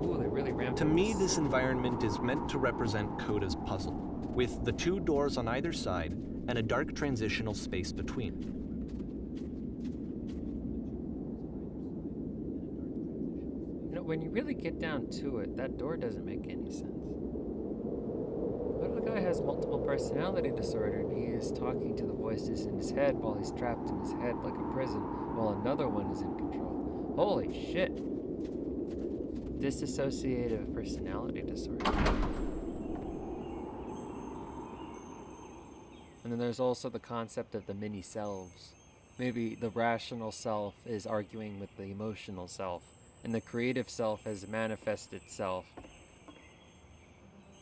S1: Ooh, they really ramped
S2: To
S1: up
S2: me,
S1: this.
S2: this environment is meant to represent Coda's puzzle, with the two doors on either side and a dark transitional space between.
S1: You know, when you really get down to it, that door doesn't make any sense. What if the guy has multiple personality disorder and he is talking to the voices in his head while he's trapped in his head like a prison, while another one is in control? Holy shit! Dissociative personality disorder. And then there's also the concept of the mini selves. Maybe the rational self is arguing with the emotional self, and the creative self has manifested self.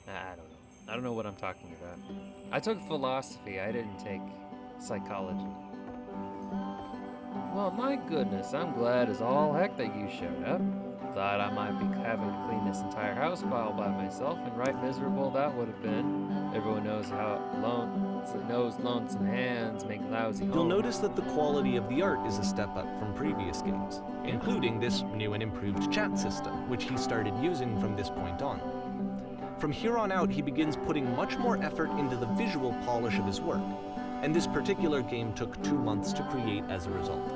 S1: I don't know. I don't know what I'm talking about. I took philosophy, I didn't take psychology. Well, my goodness, I'm glad as all heck that you showed up. thought I might be having to clean this entire house all by myself, and right miserable that would have been. Everyone knows how lonesome hands make lousy homes.
S2: You'll notice that the quality of the art is a step up from previous games, including this new and improved chat system, which he started using from this point on. From here on out, he begins putting much more effort into the visual polish of his work, and this particular game took 2 months to create as a result.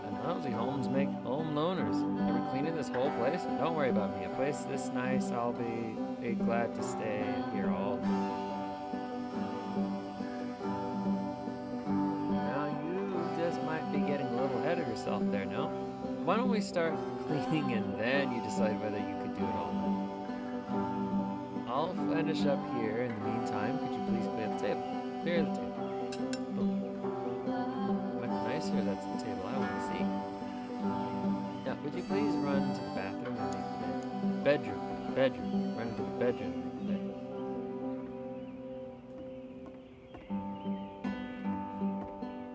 S1: And lousy homes make home loners. Are we cleaning this whole place? Don't worry about me. A place this nice, I'll be glad to stay here all. Now you just might be getting a little ahead of yourself there, no? Why don't we start cleaning and then you decide whether you could do it all? I'll finish up here. In the meantime, could you please clear the table? Clear the table. Boom. Much nicer. That's the table I want to see. Now, would you please run to the bathroom and make the bed? Bedroom. Run to the bedroom and make the bed.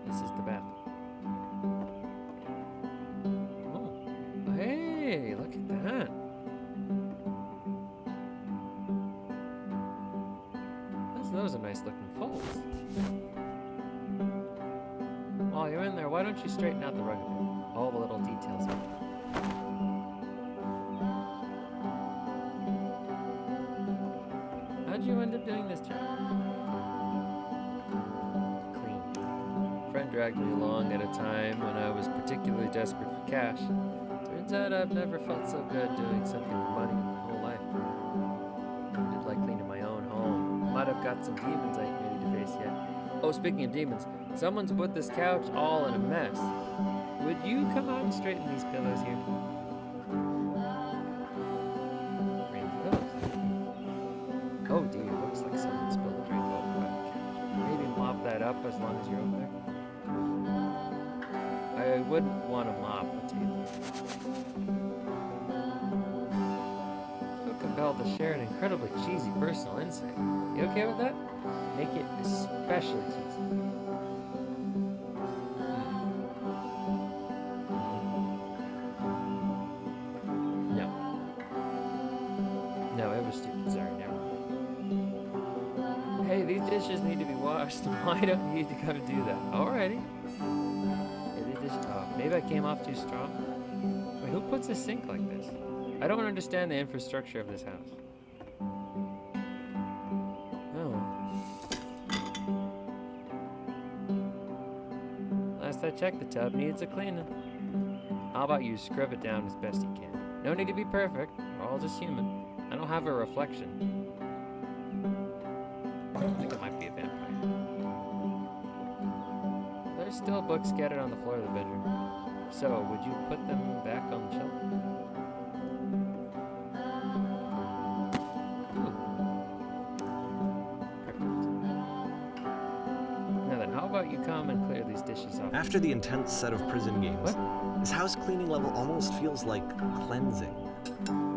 S1: This is the bathroom. Oh. Hey, look at that. Those are nice looking folds. While you're in there, why don't you straighten out the rug a bit? All the little details. How'd you end up doing this job? Clean. A friend dragged me along at a time when I was particularly desperate for cash. Turns out I've never felt so good doing something for money in my whole life. I did like cleaning my own home. Might have got some demons I ain't ready to face yet. Oh, speaking of demons, someone's put this couch all in a mess. Would you come out and straighten these pillows here? Bring the pillows. Oh dear, looks like someone spilled a drink all over the couch. Maybe mop that up as long as you're over there. I wouldn't want to mop a table. Compelled to share an incredibly cheesy personal insight. You okay with that? Make it especially cheesy. No. No, it was stupid. Sorry, never mind. Hey, these dishes need to be washed. Why don't you need to come do that? Alrighty. Maybe I came off too strong. Wait, who puts a sink like this? I don't understand the infrastructure of this house. Oh. Last I checked, the tub needs a cleaning. How about you scrub it down as best you can? No need to be perfect. We're all just human. I don't have a reflection. I think it might be a vampire. There's still books scattered on the floor of the bedroom. So, would you put them back on the shelf? You come and clear these dishes off.
S2: After the intense set of prison games, this house cleaning level almost feels like cleansing.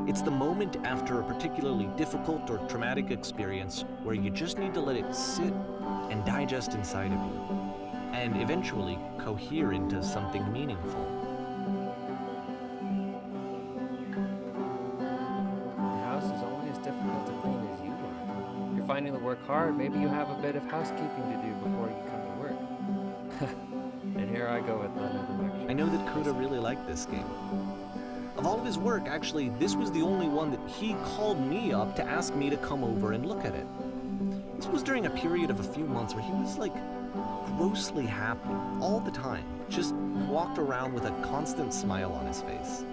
S2: It's the moment after a particularly difficult or traumatic experience where you just need to let it sit and digest inside of you, and eventually cohere into something meaningful.
S1: Your house is only as difficult to clean as you are. If you're finding the work hard, maybe you have a bit of housekeeping to do before you come to work. And here I go with another lecture.
S2: I know that Coda really liked this game. Of all of his work, actually, this was the only one that he called me up to ask me to come over and look at it. This was during a period of a few months where he was like grossly happy all the time, just walked around with a constant smile on his face.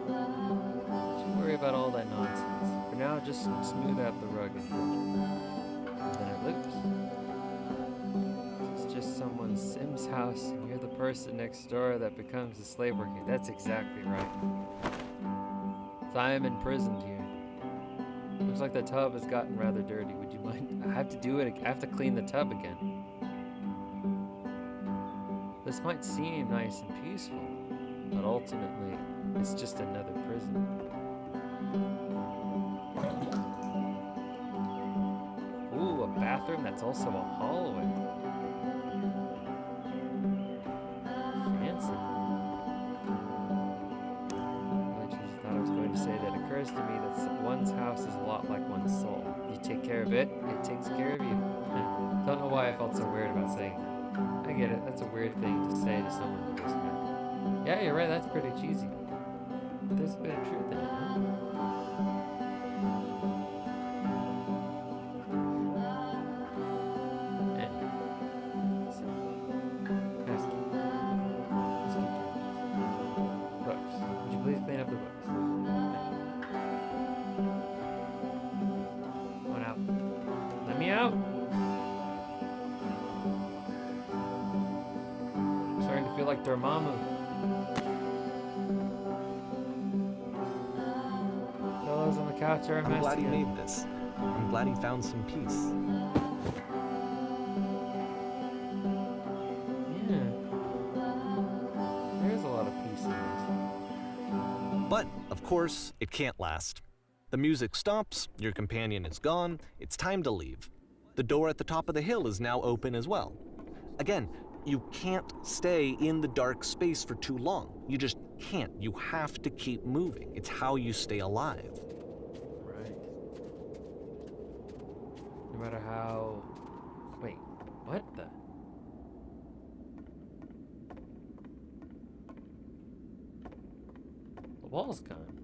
S1: Don't worry about all that nonsense. For now, just smooth out the rug and then it loops. Just someone's Sim's house, and you're the person next door that becomes a slave worker. That's exactly right. So I am imprisoned here. Looks like the tub has gotten rather dirty. Would you mind? I have to do it. I have to clean the tub again. This might seem nice and peaceful, but ultimately, it's just another prison. Ooh, a bathroom that's also a hallway. occurs to me that one's house is a lot like one's soul. You take care of it, it takes care of you. I don't know why I felt so weird about saying that. I get it. That's a weird thing to say to someone you just met. Yeah, you're right. That's pretty cheesy. But there's a bit of truth in it, huh? Like Dormammu. Fellows on the couch are a mess.
S2: I'm glad he
S1: again.
S2: made this. I'm glad he found some peace.
S1: Yeah. There's a lot of peace in this.
S2: But, of course, it can't last. The music stops, your companion is gone, it's time to leave. The door at the top of the hill is now open as well. Again, you can't stay in the dark space for too long. You just can't. You have to keep moving. It's how you stay alive.
S1: Right. No matter how... Wait, what the... The wall's gone.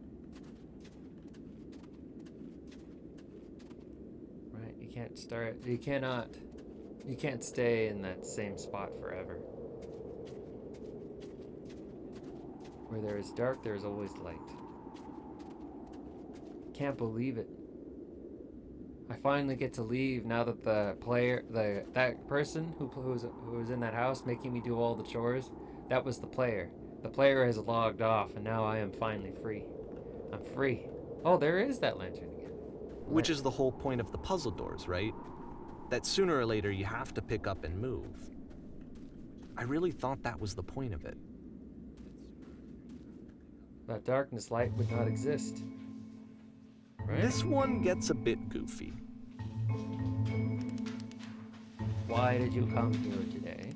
S1: Right, you can't start... You cannot... You can't stay in that same spot forever. Where there is dark, there is always light. Can't believe it. I finally get to leave now that the player, that person who was in that house making me do all the chores, that was the player. The player has logged off, and now I am finally free. I'm free. Oh, there is that lantern again.
S2: Which is the whole point of the puzzle doors, right? That sooner or later you have to pick up and move. I really thought that was the point of it.
S1: That darkness light would not exist. Right?
S2: This one gets a bit goofy.
S1: Why did you come here today?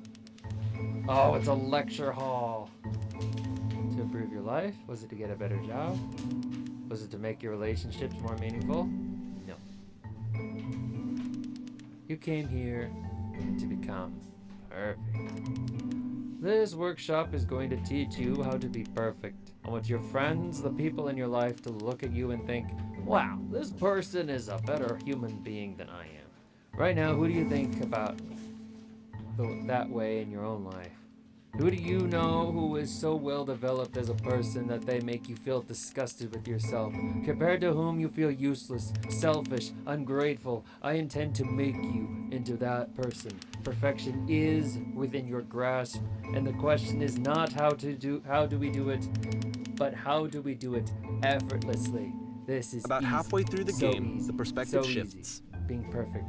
S1: Oh, it's a lecture hall. To improve your life? Was it to get a better job? Was it to make your relationships more meaningful? No. You came here to become perfect. This workshop is going to teach you how to be perfect. I want your friends, the people in your life, to look at you and think, wow, this person is a better human being than I am. Right now, who do you think about that way in your own life? Who do you know who is so well developed as a person that they make you feel disgusted with yourself? Compared to whom you feel useless, selfish, ungrateful. I intend to make you into that person. Perfection is within your grasp, and the question is not how do we do it, but how do we do it effortlessly. This is
S2: About
S1: easy.
S2: halfway through the
S1: So
S2: game,
S1: easy.
S2: the perspective
S1: So
S2: shifts.
S1: easy. Being perfect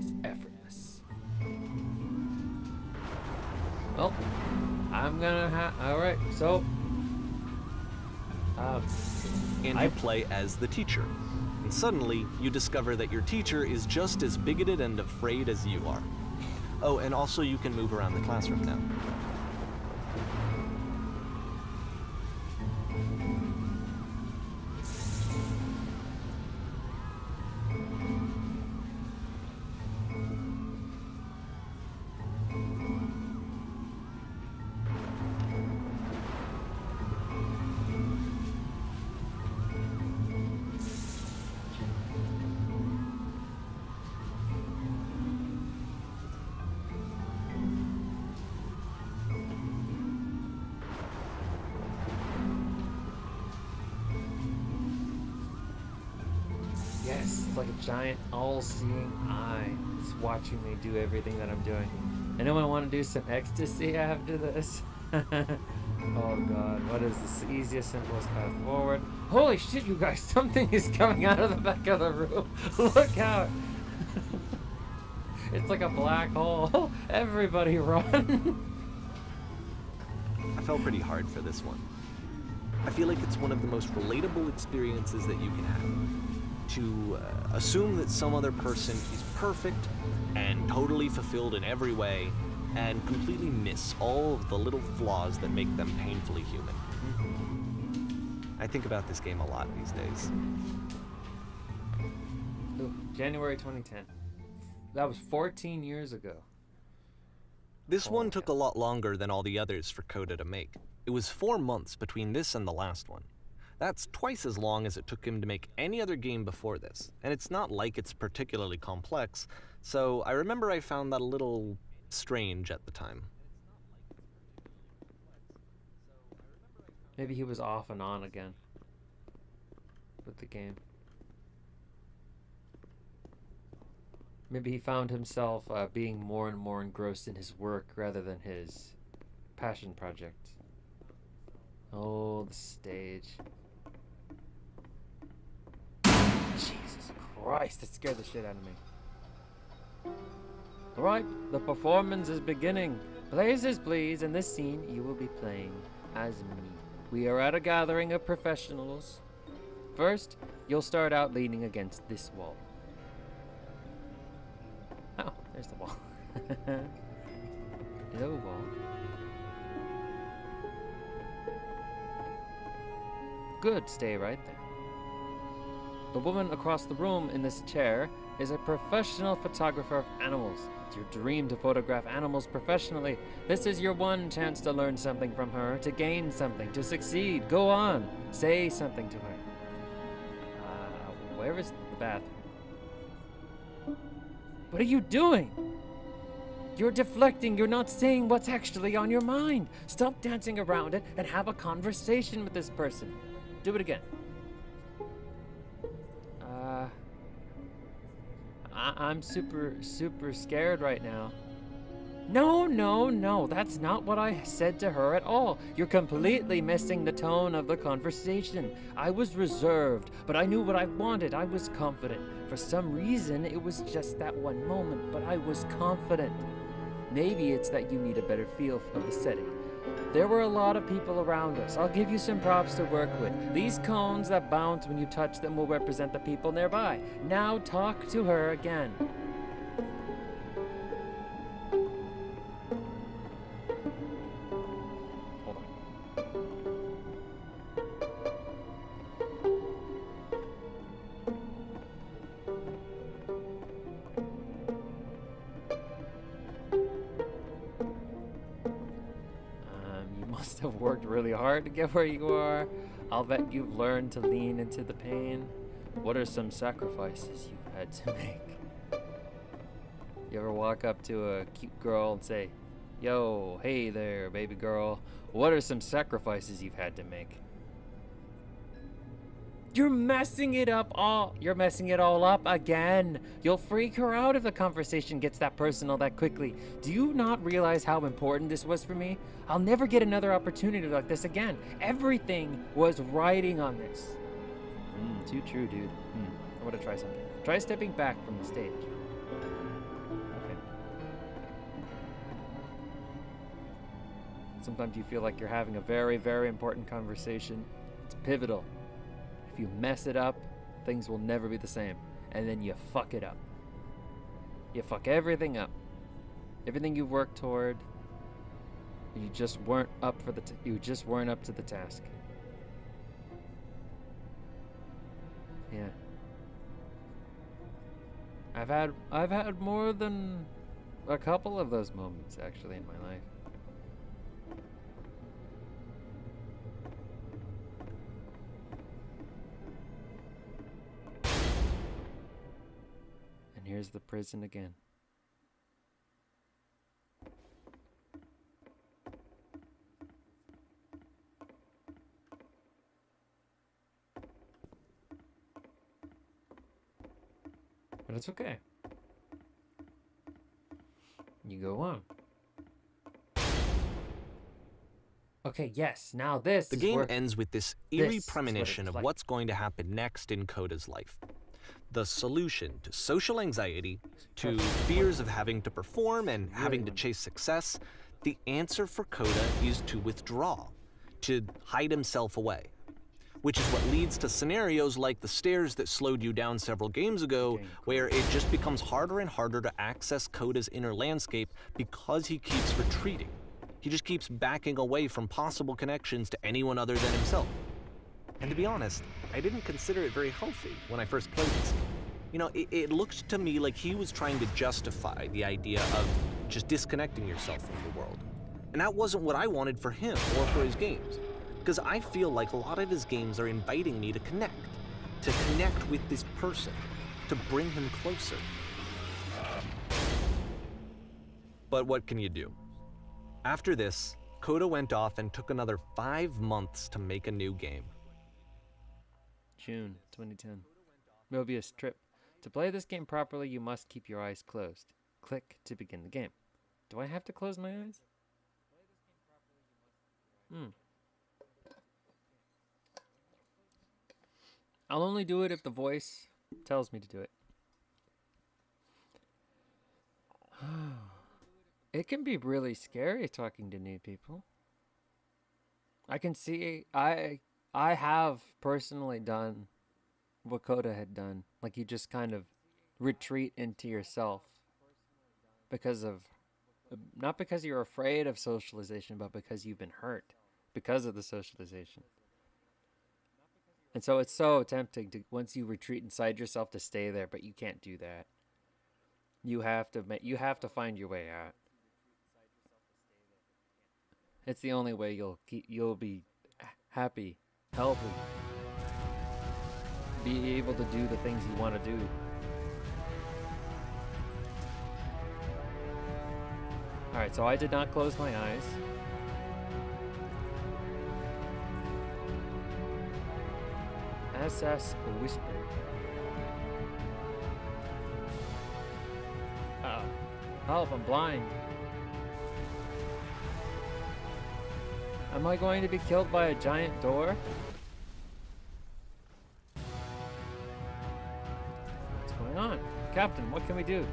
S1: is effortless. Well, I'm gonna alright, so
S2: And you play as the teacher. And suddenly, you discover that your teacher is just as bigoted and afraid as you are. Oh, and also you can move around the classroom now.
S1: Yes, it's like a giant all-seeing eye. It's watching me do everything that I'm doing. Anyone want to do some ecstasy after this? Oh god, what is the easiest, simplest path forward? Holy shit, you guys, something is coming out of the back of the room. Look out. It's like a black hole. Everybody run.
S2: I felt pretty hard for this one. I feel like it's one of the most relatable experiences that you can have. To assume that some other person is perfect and totally fulfilled in every way, and completely miss all of the little flaws that make them painfully human. I think about this game a lot these days.
S1: Ooh, January 2010. That was 14 years ago.
S2: This one
S1: Holy
S2: took a
S1: cow.
S2: lot longer than all the others for Coda to make. It was 4 months between this and the last one. That's twice as long as it took him to make any other game before this, and it's not like it's particularly complex, so I remember I found that a little strange at the time.
S1: Maybe he was off and on again with the game. Maybe he found himself being more and more engrossed in his work rather than his passion project. Oh, the stage. Jesus Christ, that scared the shit out of me. Alright, the performance is beginning. Places, please. In this scene, you will be playing as me. We are at a gathering of professionals. First, you'll start out leaning against this wall. Oh, there's the wall. Hello, wall. Good, stay right there. The woman across the room in this chair is a professional photographer of animals. It's your dream to photograph animals professionally. This is your one chance to learn something from her, to gain something, to succeed. Go on, say something to her. Where is the bathroom? What are you doing? You're deflecting. You're not saying what's actually on your mind. Stop dancing around it and have a conversation with this person. Do it again. I'm super scared right now. No, that's not what I said to her at all. You're completely missing the tone of the conversation. I was reserved, but I knew what I wanted. I was confident. For some reason, it was just that one moment, but I was confident. Maybe it's that you need a better feel of the setting. There were a lot of people around us. I'll give you some props to work with. These cones that bounce when you touch them will represent the people nearby. Now talk to her again. Hold on. You must have worked really hard to get where you are. I'll bet you've learned to lean into the pain. What are some sacrifices you've had to make? You ever walk up to a cute girl and say, "Yo, hey there, baby girl. What are some sacrifices you've had to make?" You're messing it all up again. You'll freak her out if the conversation gets that personal that quickly. Do you not realize how important this was for me? I'll never get another opportunity like this again. Everything was riding on this. Too true, dude. I want to try something. Try stepping back from the stage. Okay. Sometimes you feel like you're having a very, very important conversation. It's pivotal. If you mess it up, things will never be the same. And then you fuck it up. You fuck everything up. Everything you worked toward, you just weren't up for you just weren't up to the task. Yeah. I've had more than a couple of those moments actually in my life. And here's the prison again. But it's okay. You go on. Okay, yes, now this
S2: The
S1: is
S2: game
S1: where
S2: ends with this eerie
S1: this is what
S2: premonition
S1: it's
S2: of
S1: like.
S2: what's going to happen next in Coda's life. The solution to social anxiety, to fears of having to perform and having to chase success, the answer for Coda is to withdraw, to hide himself away. Which is what leads to scenarios like the stairs that slowed you down several games ago, where it just becomes harder and harder to access Coda's inner landscape because he keeps retreating. He just keeps backing away from possible connections to anyone other than himself. And to be honest, I didn't consider it very healthy when I first played this game. You know, it looked to me like he was trying to justify the idea of just disconnecting yourself from the world. And that wasn't what I wanted for him or for his games. Because I feel like a lot of his games are inviting me to connect with this person, to bring him closer. But what can you do? After this, Coda went off and took another 5 months to make a new game.
S1: June 2010. Mobius trip. To play this game properly, you must keep your eyes closed. Click to begin the game. Do I have to close my eyes? I'll only do it if the voice tells me to do it. It can be really scary talking to new people. I can see, I have personally done what Coda had done. Like, you just kind of retreat into yourself because of, not because you're afraid of socialization, but because you've been hurt because of the socialization. And so it's so tempting to, once you retreat inside yourself, to stay there, but you can't do that. You have to find your way out. It's the only way you'll be happy, healthy, be able to do the things you want to do. All right, so I did not close my eyes. SS Whisper. Uh-oh. Help, I'm blind. Am I going to be killed by a giant door? What's going on? Captain, what can we do?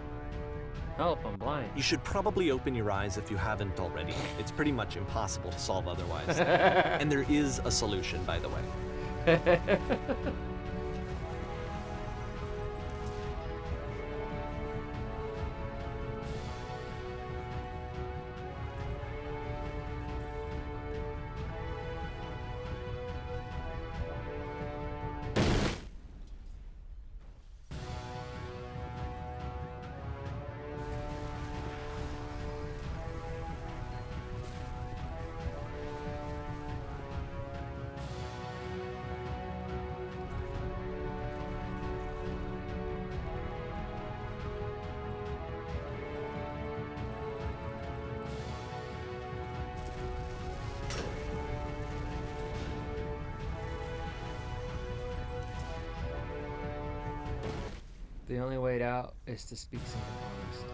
S1: Help, I'm blind.
S2: You should probably open your eyes if you haven't already. It's pretty much impossible to solve otherwise. And there is a solution, by the way.
S1: The only way out is to speak something honest.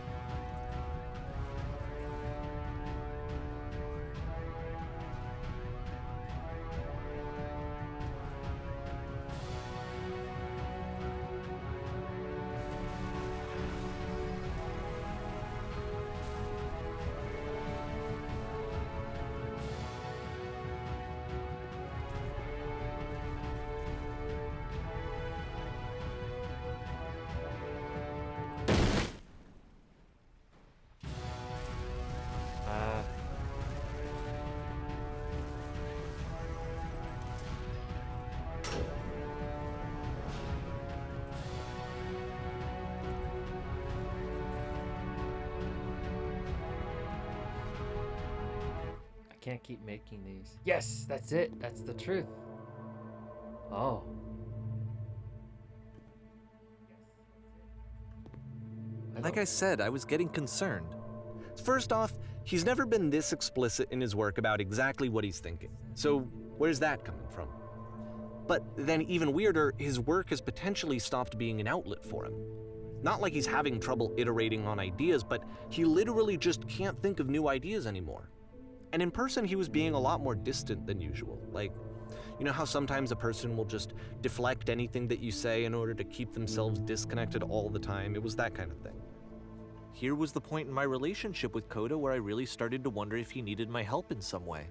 S1: Can't keep making these. Yes, that's it. That's the truth. Oh.
S2: Like I said, I was getting concerned. First off, he's never been this explicit in his work about exactly what he's thinking. So where's that coming from? But then even weirder, his work has potentially stopped being an outlet for him. Not like he's having trouble iterating on ideas, but he literally just can't think of new ideas anymore. And in person, he was being a lot more distant than usual. Like, you know how sometimes a person will just deflect anything that you say in order to keep themselves disconnected all the time? It was that kind of thing. Here was the point in my relationship with Coda where I really started to wonder if he needed my help in some way.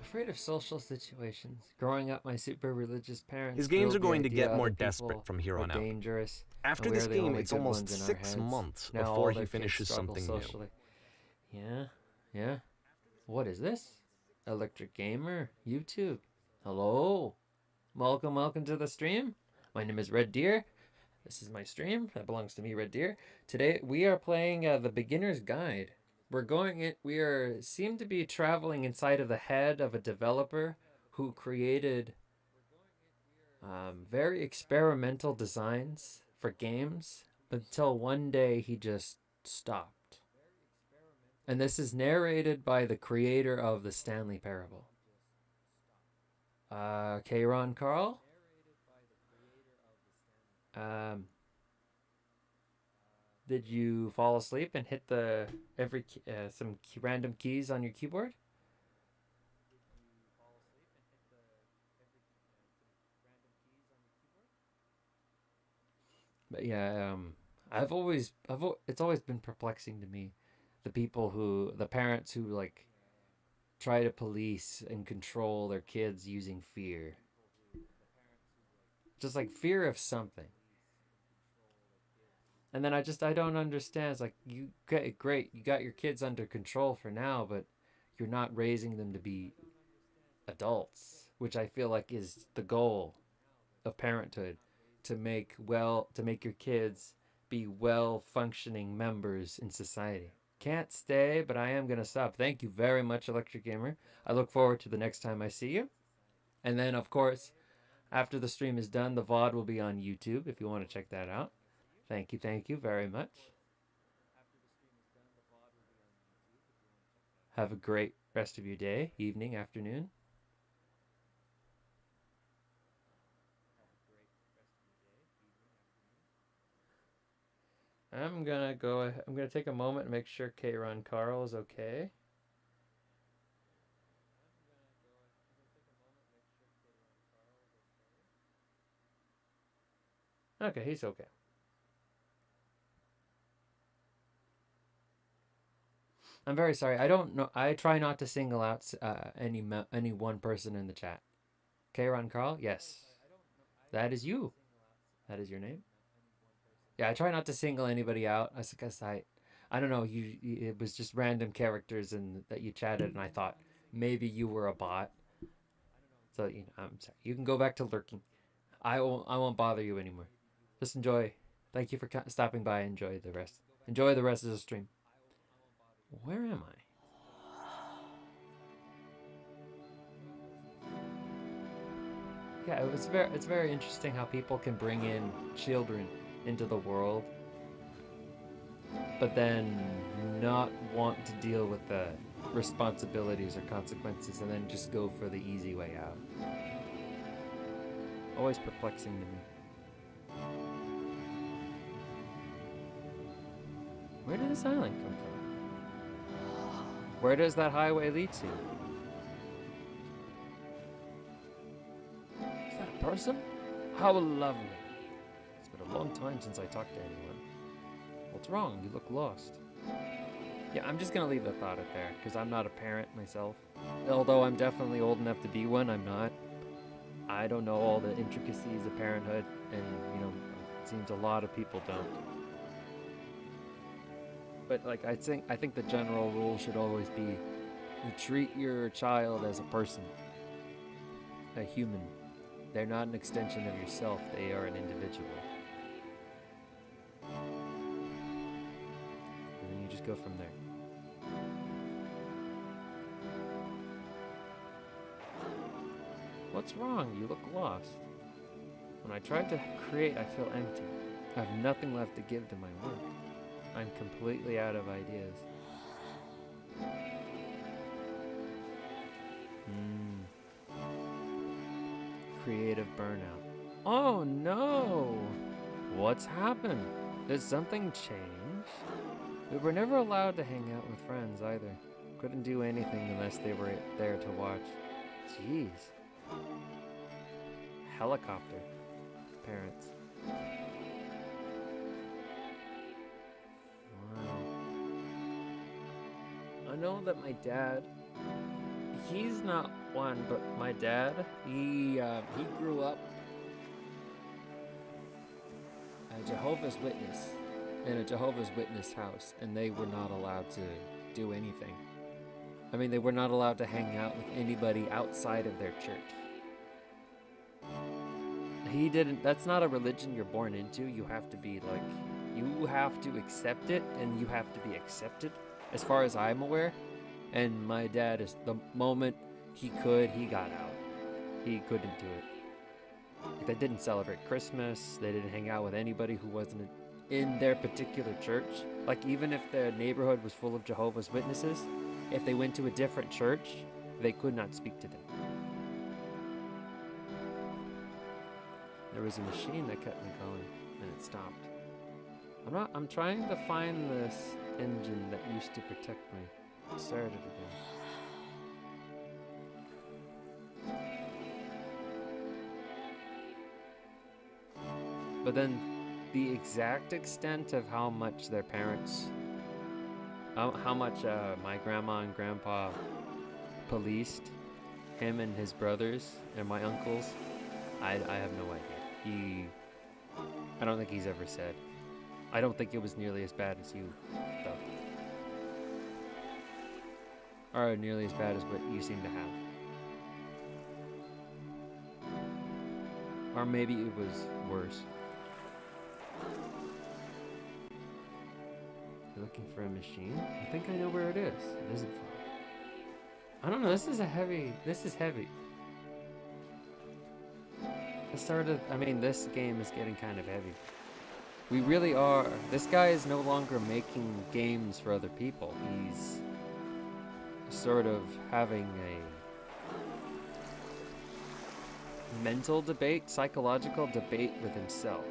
S1: Afraid of social situations. Growing up, my super religious parents.
S2: His games are going to get more
S1: other people
S2: desperate from here on out.
S1: Dangerous.
S2: After this game, it's almost 6 months before he finishes something new.
S1: Yeah. What is this? Electric Gamer, YouTube. Hello. Welcome to the stream. My name is Red Deer. This is my stream. That belongs to me, Red Deer. Today we are playing the Beginner's Guide. We seem to be traveling inside of the head of a developer who created very experimental designs for games until one day he just stopped. And this is narrated by the creator of the Stanley Parable. Kron Carl? Did you fall asleep and hit some random keys on your keyboard? But yeah, it's always been perplexing to me, the parents who like try to police and control their kids using fear. Just like fear of something. And then I don't understand. It's like, great, you got your kids under control for now, but you're not raising them to be adults, which I feel like is the goal of parenthood, to make your kids be well-functioning members in society. Can't stay, but I am going to stop. Thank you very much, Electric Gamer. I look forward to the next time I see you. And then, of course, after the stream is done, the VOD will be on YouTube if you want to check that out. Thank you very much. Have a great rest of your day, evening, afternoon. I'm gonna take a moment and make sure Kron Carl is okay. Okay, he's okay. I'm very sorry. I don't know. I try not to single out any one person in the chat. Kron Carl, yes, that is you. That is your name. Yeah, I try not to single anybody out. I don't know. It was just random characters that you chatted, and I thought maybe you were a bot. So I'm sorry. You can go back to lurking. I won't bother you anymore. Just enjoy. Thank you for stopping by. Enjoy the rest. Enjoy the rest of the stream. Where am I? Yeah, it's very interesting how people can bring in children into the world, but then not want to deal with the responsibilities or consequences, and then just go for the easy way out. Always perplexing to me. Where did this island come from? Where does that highway lead to? Is that a person? How lovely. It's been a long time since I talked to anyone. What's wrong? You look lost. Yeah, I'm just gonna leave the thought up there, because I'm not a parent myself. Although I'm definitely old enough to be one, I'm not. I don't know all the intricacies of parenthood, and it seems a lot of people don't. But like I think the general rule should always be, you treat your child as a person, a human. They're not an extension of yourself, they are an individual. And then you just go from there. What's wrong? You look lost. When I tried to create, I feel empty. I have nothing left to give to my work. I'm completely out of ideas. Creative burnout. Oh no! What's happened? Did something change? We were never allowed to hang out with friends either. Couldn't do anything unless they were there to watch. Jeez. Helicopter. Parents. Wow. I know that my dad, he's not one, but my dad, he grew up a Jehovah's Witness in a Jehovah's Witness house, and they were not allowed to do anything I mean, they were not allowed to hang out with anybody outside of their church. He didn't, that's not a religion you're born into. You have to be like, you have to accept it and you have to be accepted, as far as I'm aware. And my dad, is the moment he could, he got out. He couldn't do it. They didn't celebrate Christmas. They didn't hang out with anybody who wasn't in their particular church. Like, even if the neighborhood was full of Jehovah's Witnesses, if they went to a different church, they could not speak to them. There was a machine that kept me going, and it stopped. I'm trying to find this engine that used to protect me. It started again. But then the exact extent of how much their parents, how much my grandma and grandpa policed him and his brothers and my uncles, I have no idea. I don't think he's ever said. I don't think it was nearly as bad as you, though. Or nearly as bad as what you seem to have. Or maybe it was worse. You're looking for a machine? I think I know where it is. It isn't far. I don't know, this is heavy. This game is getting kind of heavy. We really are. This guy is no longer making games for other people. He's sort of having a mental debate, psychological debate with himself.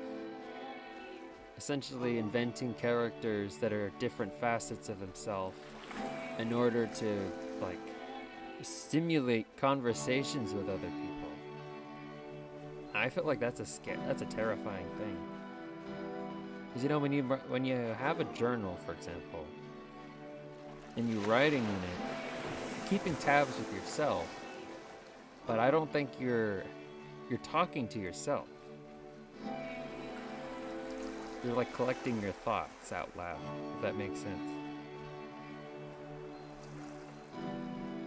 S1: Essentially inventing characters that are different facets of himself in order to, like, stimulate conversations with other people. I feel like that's a terrifying thing. Because, you know, when you have a journal, for example, and you're writing in it, you're keeping tabs with yourself, but I don't think you're talking to yourself. You're like collecting your thoughts out loud, if that makes sense.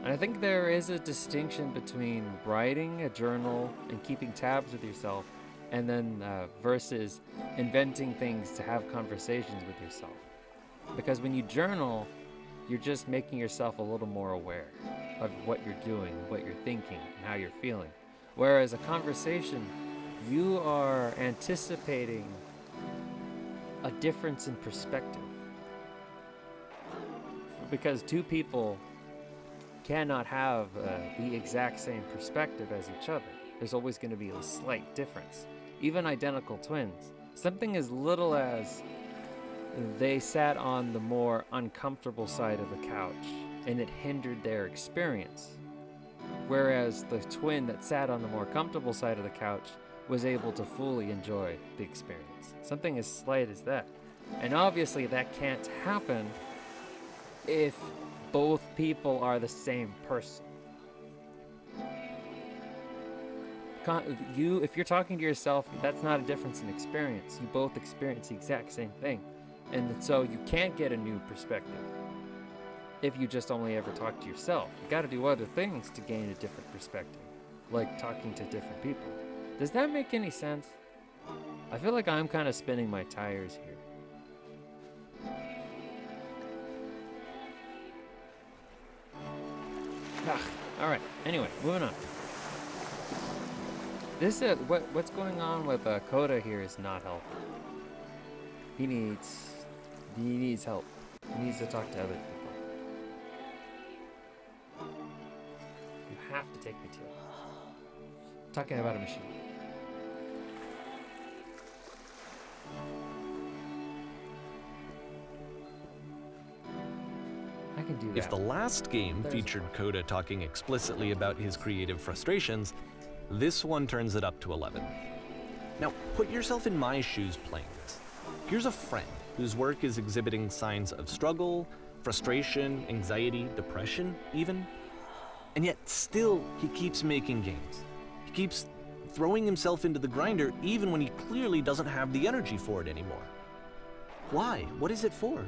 S1: And I think there is a distinction between writing a journal and keeping tabs with yourself, and then versus inventing things to have conversations with yourself. Because when you journal, you're just making yourself a little more aware of what you're doing, what you're thinking, and how you're feeling. Whereas a conversation, you are anticipating a difference in perspective. Because two people cannot have the exact same perspective as each other. There's always going to be a slight difference. Even identical twins. Something as little as they sat on the more uncomfortable side of the couch and it hindered their experience. Whereas the twin that sat on the more comfortable side of the couch was able to fully enjoy the experience. Something as slight as that. And obviously that can't happen if both people are the same person. If you're talking to yourself, that's not a difference in experience. You both experience the exact same thing. And so you can't get a new perspective if you just only ever talk to yourself. You got to do other things to gain a different perspective, like talking to different people. Does that make any sense? I feel like I'm kind of spinning my tires here. All right. Anyway, moving on. This what's going on with Coda here is not helping. He needs help. He needs to talk to other people. You have to take me to it. I'm talking about a machine. I can do that.
S2: If the last game featured Coda talking explicitly about his creative frustrations, this one turns it up to 11. Now, put yourself in my shoes playing this. Here's a friend whose work is exhibiting signs of struggle, frustration, anxiety, depression, even. And yet, still, he keeps making games. He keeps throwing himself into the grinder even when he clearly doesn't have the energy for it anymore. Why? What is it for?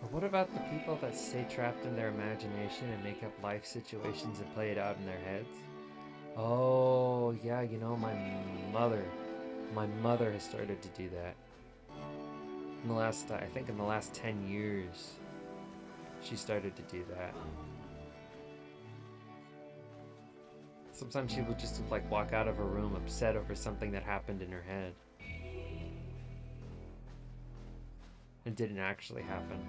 S1: Or what about the people that stay trapped in their imagination and make up life situations and play it out in their heads? Oh, yeah, you know, my mother has started to do that. In the last, I think in the last 10 years, she started to do that. Sometimes she would just like walk out of her room upset over something that happened in her head. It didn't actually happen.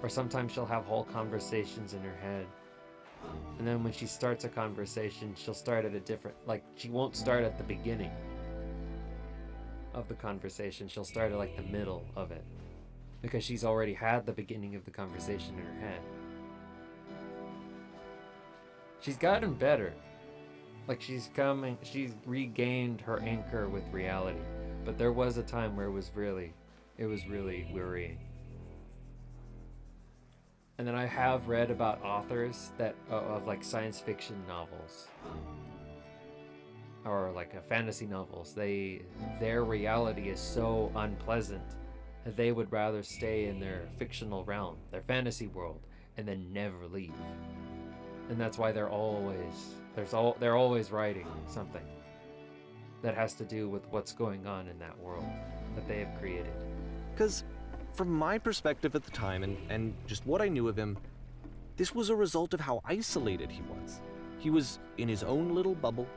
S1: Or sometimes she'll have whole conversations in her head. And then when she starts a conversation, she'll start at a different, like, she won't start at the beginning of the conversation. She'll start at like the middle of it. Because she's already had the beginning of the conversation in her head. She's gotten better. Like she's regained her anchor with reality. But there was a time where it was really worrying. And then I have read about authors that of like science fiction novels or like fantasy novels. Their reality is so unpleasant that they would rather stay in their fictional realm, their fantasy world, and then never leave. And that's why they're always writing something that has to do with what's going on in that world that they have created.
S2: Because from my perspective at the time, and just what I knew of him, this was a result of how isolated he was. He was in his own little bubble,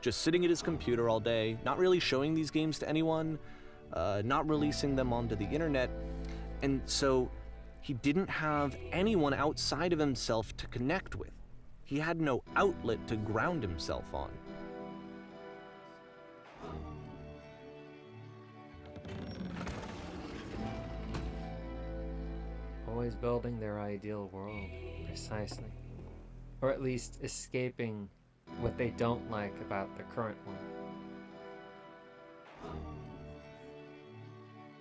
S2: just sitting at his computer all day, not really showing these games to anyone, not releasing them onto the internet, and so he didn't have anyone outside of himself to connect with. He had no outlet to ground himself on.
S1: Always building their ideal world, precisely. Or at least escaping what they don't like about the current one.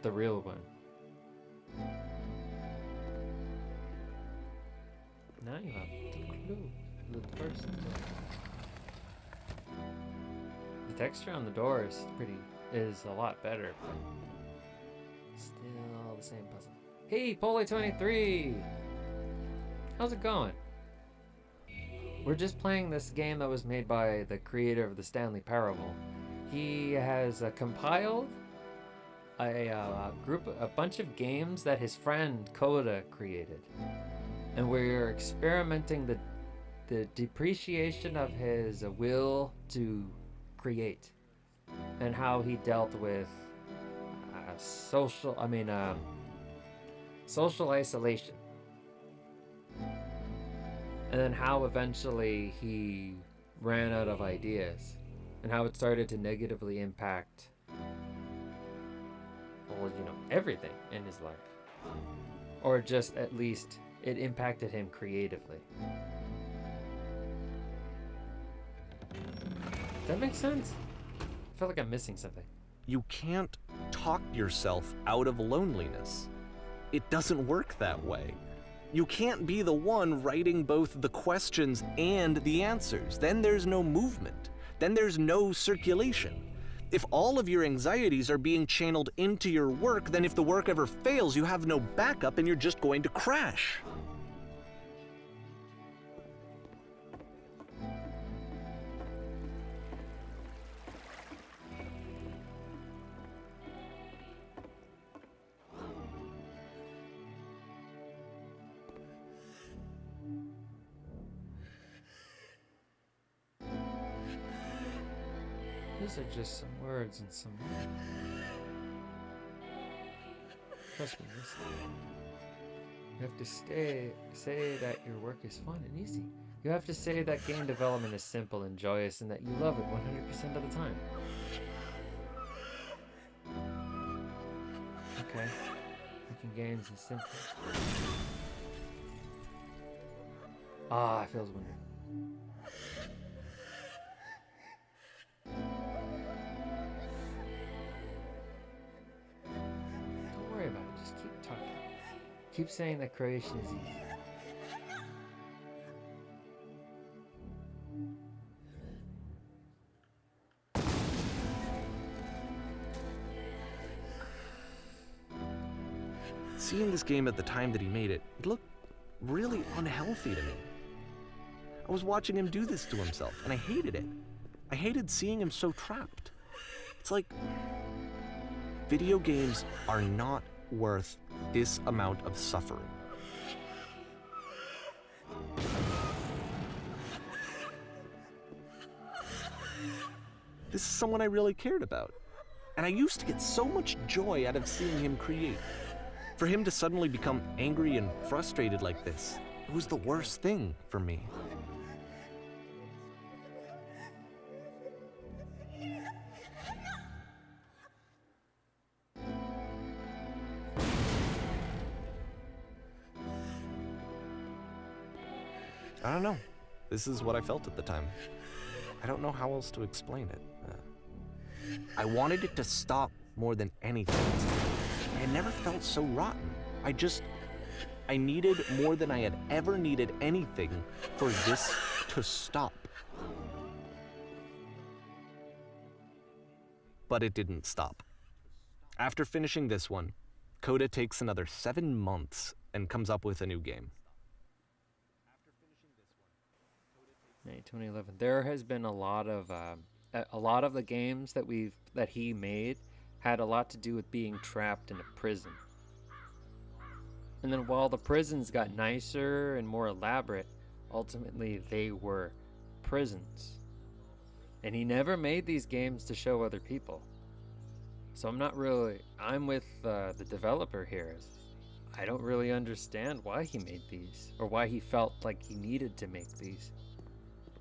S1: The real one. Now you have the clue. The first door. The texture on the door is a lot better, but still the same puzzle. Hey, Poli23! How's it going? We're just playing this game that was made by the creator of the Stanley Parable. He has compiled a bunch of games that his friend Coda created. And we're experimenting the depreciation of his will to create. And how he dealt with social isolation. And then how eventually he ran out of ideas. And how it started to negatively impact, everything in his life. Or just at least it impacted him creatively. That makes sense? I feel like I'm missing something.
S2: You can't talk yourself out of loneliness. It doesn't work that way. You can't be the one writing both the questions and the answers. Then there's no movement. Then there's no circulation. If all of your anxieties are being channeled into your work, then if the work ever fails, you have no backup and you're just going to crash.
S1: These are just some words and some... Trust me, you have to say that your work is fun and easy. You have to say that game development is simple and joyous and that you love it 100% of the time. Okay, making games is simple. Ah, it feels wonderful. Don't worry about it, just keep talking. Keep saying that creation is easy.
S2: playing this game at the time that he made it, it looked really unhealthy to me. I was watching him do this to himself, and I hated it. I hated seeing him so trapped. It's like, video games are not worth this amount of suffering. This is someone I really cared about. And I used to get so much joy out of seeing him create. For him to suddenly become angry and frustrated like this, it was the worst thing for me. I don't know. This is what I felt at the time. I don't know how else to explain it. I wanted it to stop more than anything. I had never felt so rotten. I needed more than I had ever needed anything for this to stop. But it didn't stop. After finishing this one, Coda takes another 7 months and comes up with a new game.
S1: May 2011. There has been a lot of the games that he made had a lot to do with being trapped in a prison. And then while the prisons got nicer and more elaborate, ultimately they were prisons. And he never made these games to show other people. So I'm with the developer here. I don't really understand why he made these, or why he felt like he needed to make these,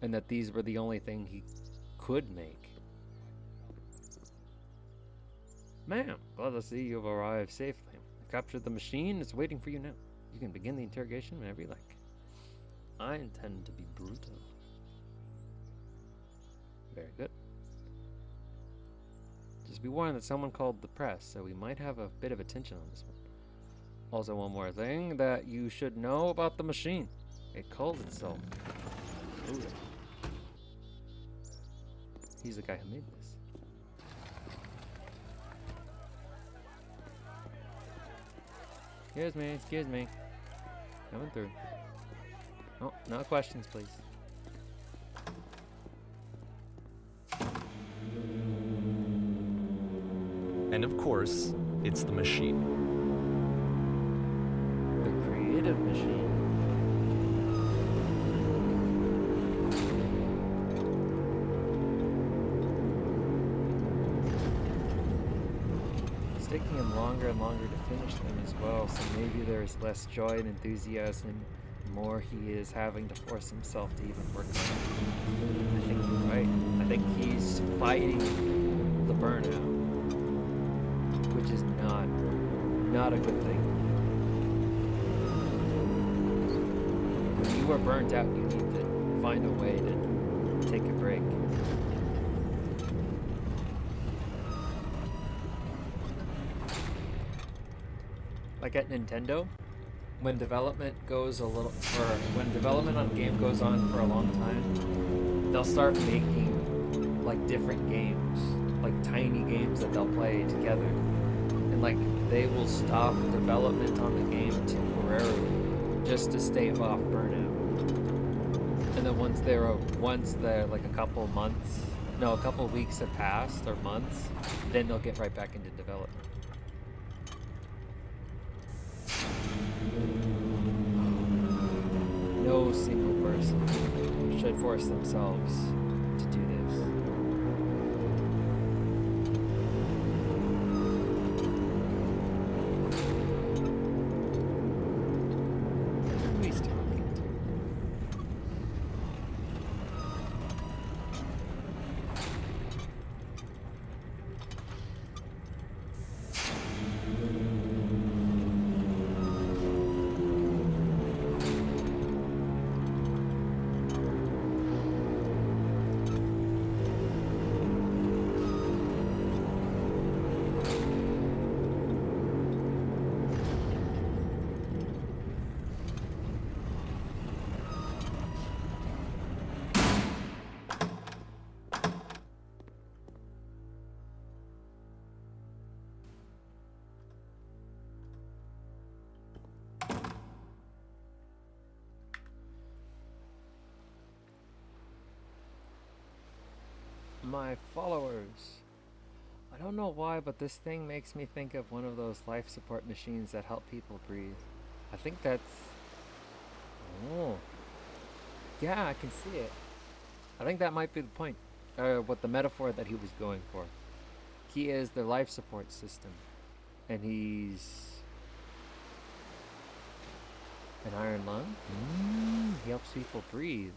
S1: and that these were the only thing he could make. Ma'am, glad to see you've arrived safely. I've captured the machine. It's waiting for you now. You can begin the interrogation whenever you like. I intend to be brutal. Very good. Just be warned that someone called the press, so we might have a bit of attention on this one. Also, one more thing that you should know about the machine. It calls itself Buddha. He's the guy who made this. Excuse me. Coming through. Oh, no questions, please.
S2: And of course, it's the machine.
S1: The creative machine. It's taking him longer and longer to finish them as well, so maybe there's less joy and enthusiasm, the more he is having to force himself to even work on it. I think you're right. I think he's fighting the burnout, which is not a good thing. When you are burnt out, you need to find a way to take a break. Like at Nintendo, when development on a game goes on for a long time, they'll start making like different games, like tiny games that they'll play together. And like they will stop development on the game temporarily just to stave off burnout. And then once they're like a couple weeks have passed or months, then they'll get right back into development. No single person should force themselves to do this. Who he's talking to? my followers. I don't know why, but this thing makes me think of one of those life support machines that help people breathe. I think that's... Oh. Yeah, I can see it. I think that might be the point. What the metaphor that he was going for. He is the life support system. And he's... an iron lung? He helps people breathe.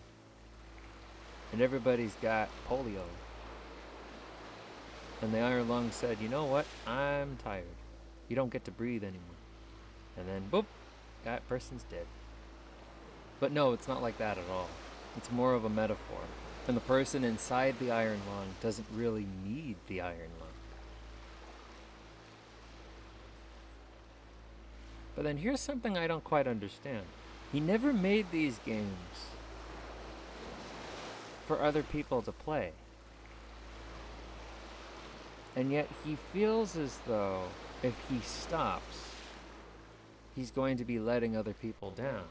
S1: And everybody's got polio. And the iron lung said, you know what? I'm tired. You don't get to breathe anymore. And then, boop, that person's dead. But no, it's not like that at all. It's more of a metaphor. And the person inside the iron lung doesn't really need the iron lung. But then here's something I don't quite understand. He never made these games for other people to play. And yet he feels as though if he stops, he's going to be letting other people down.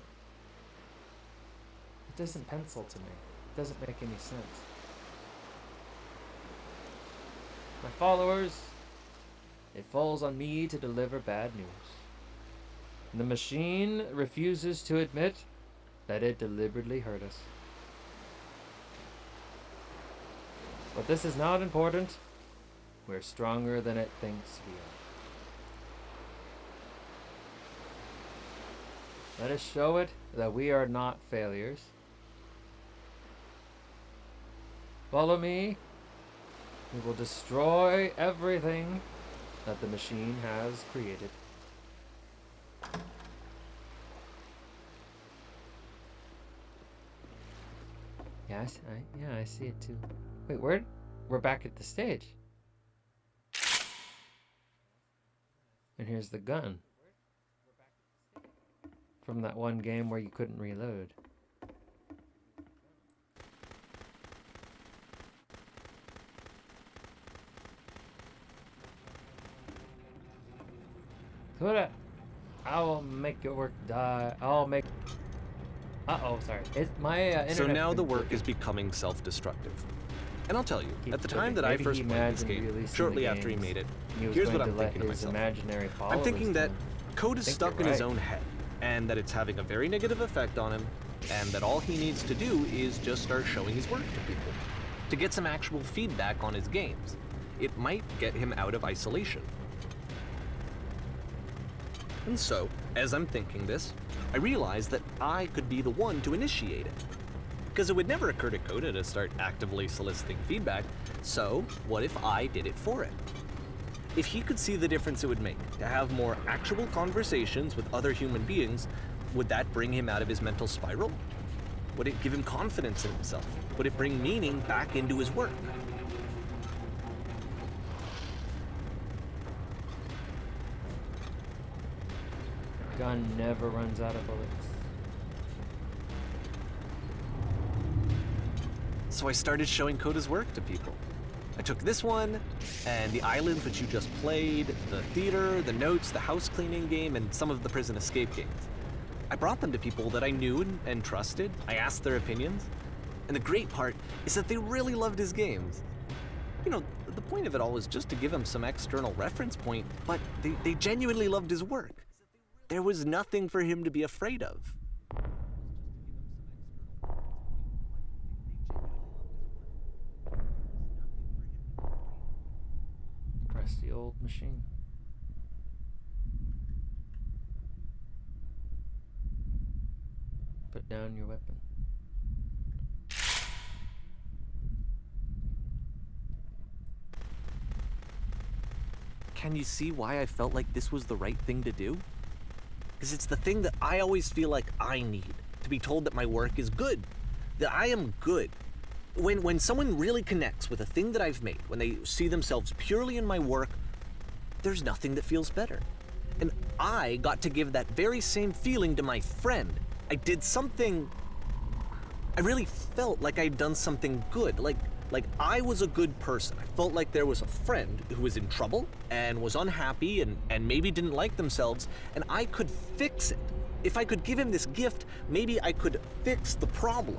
S1: It doesn't pencil to me. It doesn't make any sense. My followers, it falls on me to deliver bad news. The machine refuses to admit that it deliberately hurt us. But this is not important. We're stronger than it thinks we are. Let us show it that we are not failures. Follow me. We will destroy everything that the machine has created. Yeah, I see it too. Wait, we're back at the stage. And here's the gun. From that one game where you couldn't reload. I will make your work die. I'll make... Uh-oh, sorry. It's my internet.
S2: So now the work is becoming self-destructive. And I'll tell you, at the time that I first played this game, shortly after he made it, here's what I'm thinking to myself. I'm thinking that code is stuck in his own head, and that it's having a very negative effect on him, and that all he needs to do is just start showing his work to people, to get some actual feedback on his games. It might get him out of isolation. And so, as I'm thinking this, I realize that I could be the one to initiate it. Because it would never occur to Coda to start actively soliciting feedback, so what if I did it for him? If he could see the difference it would make to have more actual conversations with other human beings, would that bring him out of his mental spiral? Would it give him confidence in himself? Would it bring meaning back into his work?
S1: Gun never runs out of bullets.
S2: So I started showing Coda's work to people. I took this one, and the island which you just played, the theater, the notes, the house cleaning game, and some of the prison escape games. I brought them to people that I knew and trusted. I asked their opinions. And the great part is that they really loved his games. You know, the point of it all was just to give him some external reference point, but they genuinely loved his work. There was nothing for him to be afraid of.
S1: Rusty old machine. Put down your weapon.
S2: Can you see why I felt like this was the right thing to do? Because it's the thing that I always feel like I need, to be told that my work is good, that I am good. When someone really connects with a thing that I've made, when they see themselves purely in my work, there's nothing that feels better. And I got to give that very same feeling to my friend. I did something, I really felt like I'd done something good, like I was a good person. I felt like there was a friend who was in trouble and was unhappy and maybe didn't like themselves, and I could fix it. If I could give him this gift, maybe I could fix the problem.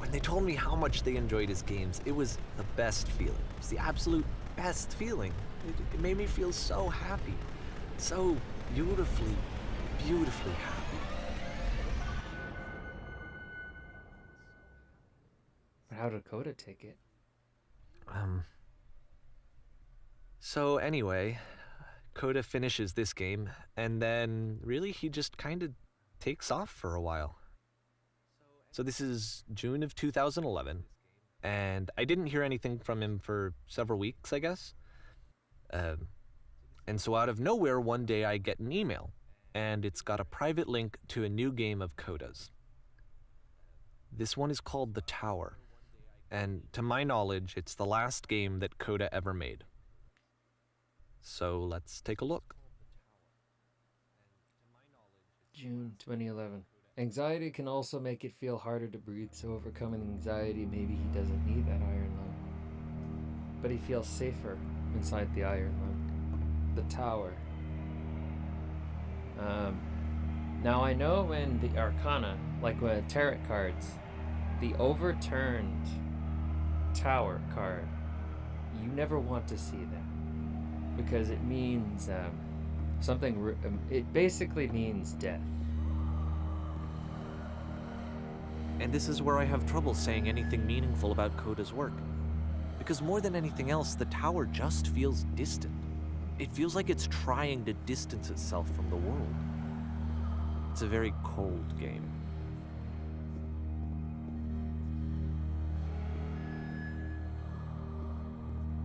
S2: When they told me how much they enjoyed his games, it was the best feeling. It was the absolute best feeling. It made me feel so happy. So beautifully, beautifully happy.
S1: But how did Coda take it?
S2: So anyway, Coda finishes this game, and then really he just kind of takes off for a while. So this is June of 2011, and I didn't hear anything from him for several weeks, I guess. And so out of nowhere, one day I get an email, and it's got a private link to a new game of Coda's. This one is called The Tower, and to my knowledge, it's the last game that Coda ever made. So let's take a look.
S1: June 2011. Anxiety can also make it feel harder to breathe, so overcoming anxiety, maybe he doesn't need that iron lung. But he feels safer inside the iron lung. The Tower. Now I know in the Arcana, like with tarot cards, the overturned Tower card, you never want to see that. Because it means it basically means death.
S2: And this is where I have trouble saying anything meaningful about Coda's work. Because more than anything else, the tower just feels distant. It feels like it's trying to distance itself from the world. It's a very cold game.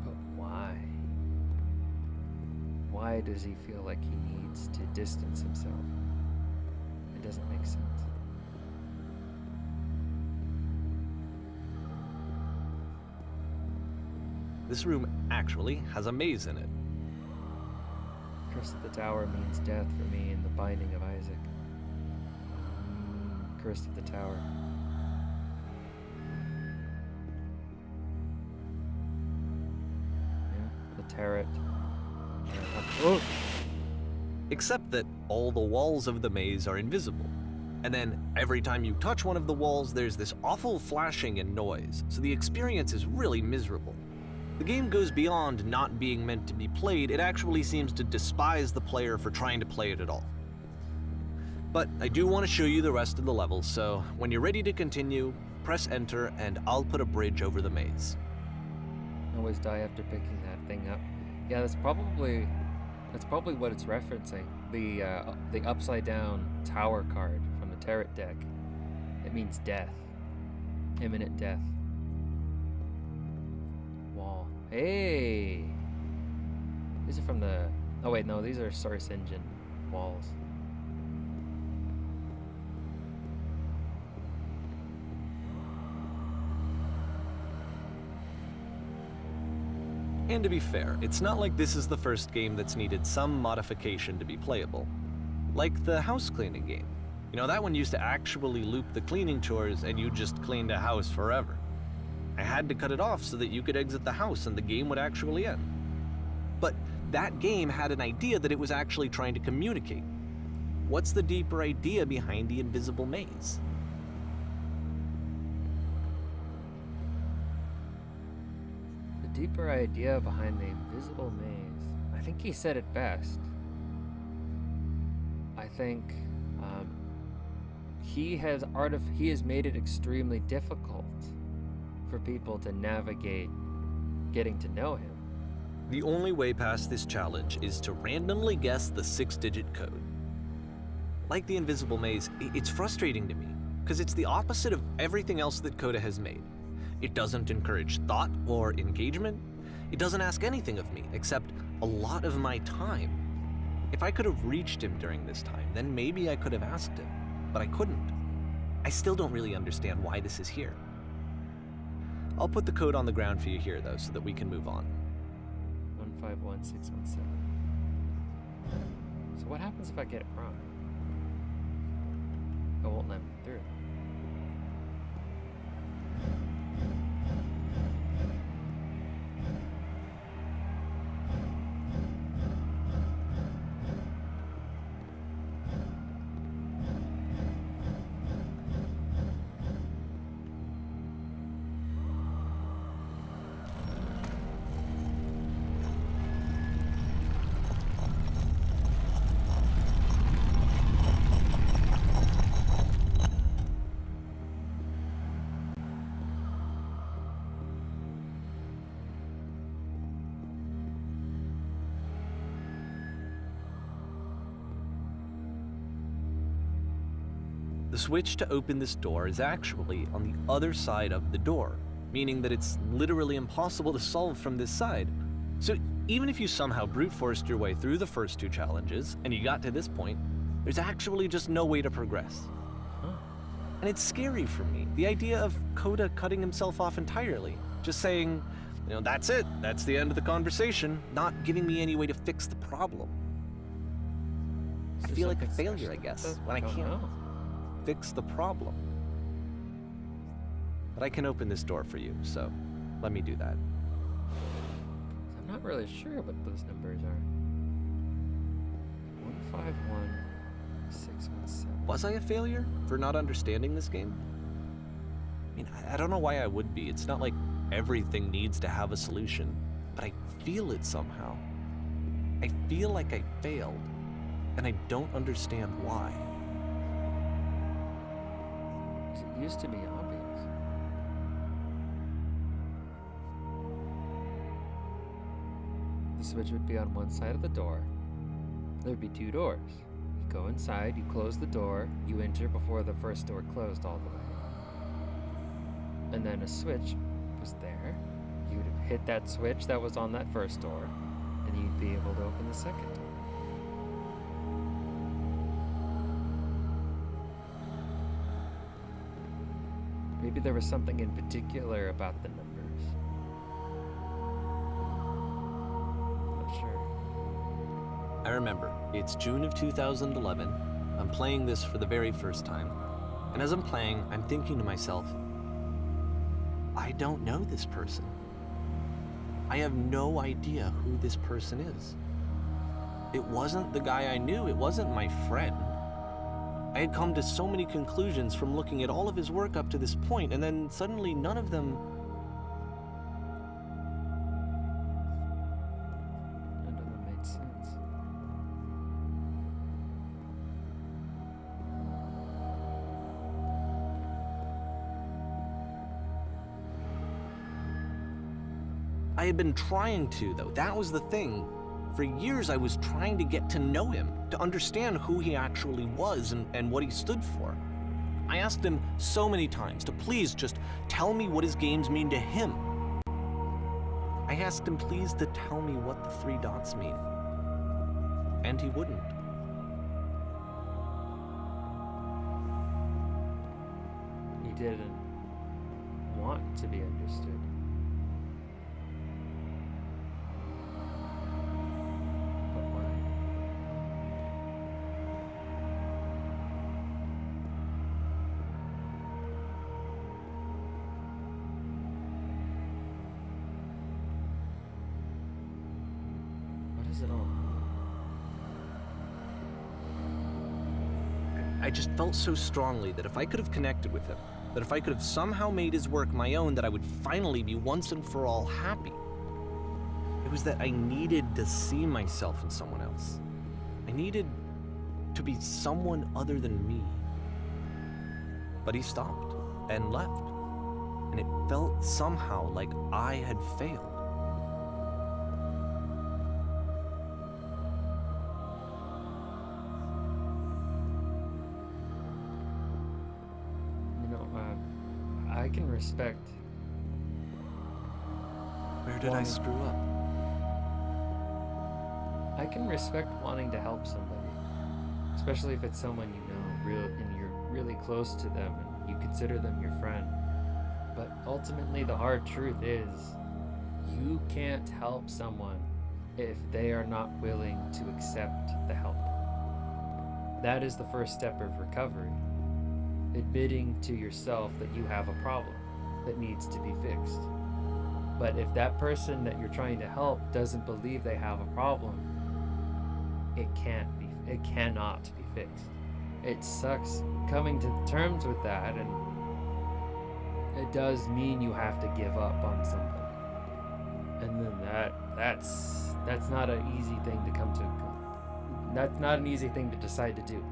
S1: But why? Why does he feel like he needs to distance himself? It doesn't make sense.
S2: This room actually has a maze in it.
S1: Curse of the Tower means death for me in the Binding of Isaac. Curse of the Tower. Yeah, the turret. Oh!
S2: Except that all the walls of the maze are invisible. And then every time you touch one of the walls, there's this awful flashing and noise, so the experience is really miserable. The game goes beyond not being meant to be played, it actually seems to despise the player for trying to play it at all. But I do want to show you the rest of the levels, so when you're ready to continue, press enter and I'll put a bridge over the maze.
S1: I always die after picking that thing up. Yeah, that's probably what it's referencing. The upside down tower card from the tarot deck. It means death. Imminent death. Wall. Hey! These are from the... Oh wait, no, these are Source Engine walls.
S2: And to be fair, it's not like this is the first game that's needed some modification to be playable. Like the house cleaning game. You know, that one used to actually loop the cleaning chores and you just cleaned a house forever. I had to cut it off so that you could exit the house and the game would actually end. But that game had an idea that it was actually trying to communicate. What's the deeper idea behind the invisible maze?
S1: The deeper idea behind the invisible maze. I think he said it best. I think he has made it extremely difficult for people to navigate getting to know him.
S2: The only way past this challenge is to randomly guess the 6-digit code. Like the invisible maze, it's frustrating to me, because it's the opposite of everything else that Coda has made. It doesn't encourage thought or engagement. It doesn't ask anything of me, except a lot of my time. If I could have reached him during this time, then maybe I could have asked him, but I couldn't. I still don't really understand why this is here. I'll put the code on the ground for you here, though, so that we can move on.
S1: 151617. So what happens if I get it wrong? It won't let me through.
S2: The switch to open this door is actually on the other side of the door, meaning that it's literally impossible to solve from this side. So even if you somehow brute forced your way through the first 2 challenges and you got to this point, there's actually just no way to progress. And it's scary for me, the idea of Coda cutting himself off entirely, just saying, that's it, that's the end of the conversation, not giving me any way to fix the problem. I feel like a failure, I guess, when I can't fix the problem. But I can open this door for you, so let me do that.
S1: I'm not really sure what those numbers are. 151617.
S2: Was I a failure for not understanding this game? I mean, I don't know why I would be. It's not like everything needs to have a solution, but I feel it somehow. I feel like I failed, and I don't understand why.
S1: It used to be obvious. The switch would be on one side of the door. There'd be 2 doors. You go inside, you close the door, you enter before the first door closed all the way. And then a switch was there. You'd hit that switch that was on that first door, and you'd be able to open the second door. Maybe there was something in particular about the numbers. Not sure.
S2: I remember, it's June of 2011. I'm playing this for the very first time. And as I'm playing, I'm thinking to myself, I don't know this person. I have no idea who this person is. It wasn't the guy I knew, it wasn't my friend. I had come to so many conclusions from looking at all of his work up to this point, and then suddenly none of them...
S1: None of them made sense.
S2: I had been trying to, though. That was the thing. For years, I was trying to get to know him, to understand who he actually was and what he stood for. I asked him so many times to please just tell me what his games mean to him. I asked him please to tell me what the 3 dots mean. And he wouldn't.
S1: He didn't want to be understood. But why? What does it all mean?
S2: I just felt so strongly that if I could have connected with him, that if I could have somehow made his work my own, that I would finally be once and for all happy. It was that I needed to see myself in someone else. I needed to be someone other than me. But he stopped and left, and it felt somehow like I had failed.
S1: I can respect.
S2: Where did I screw up?
S1: I can respect wanting to help somebody, especially if it's someone you know, and you're really close to them and you consider them your friend. But ultimately, the hard truth is, you can't help someone if they are not willing to accept the help. That is the first step of recovery. Admitting to yourself that you have a problem that needs to be fixed. But if that person that you're trying to help doesn't believe they have a problem, it cannot be fixed. It sucks coming to terms with that, and it does mean you have to give up on somebody. And then that's not an easy thing to come to. That's not an easy thing to decide to do.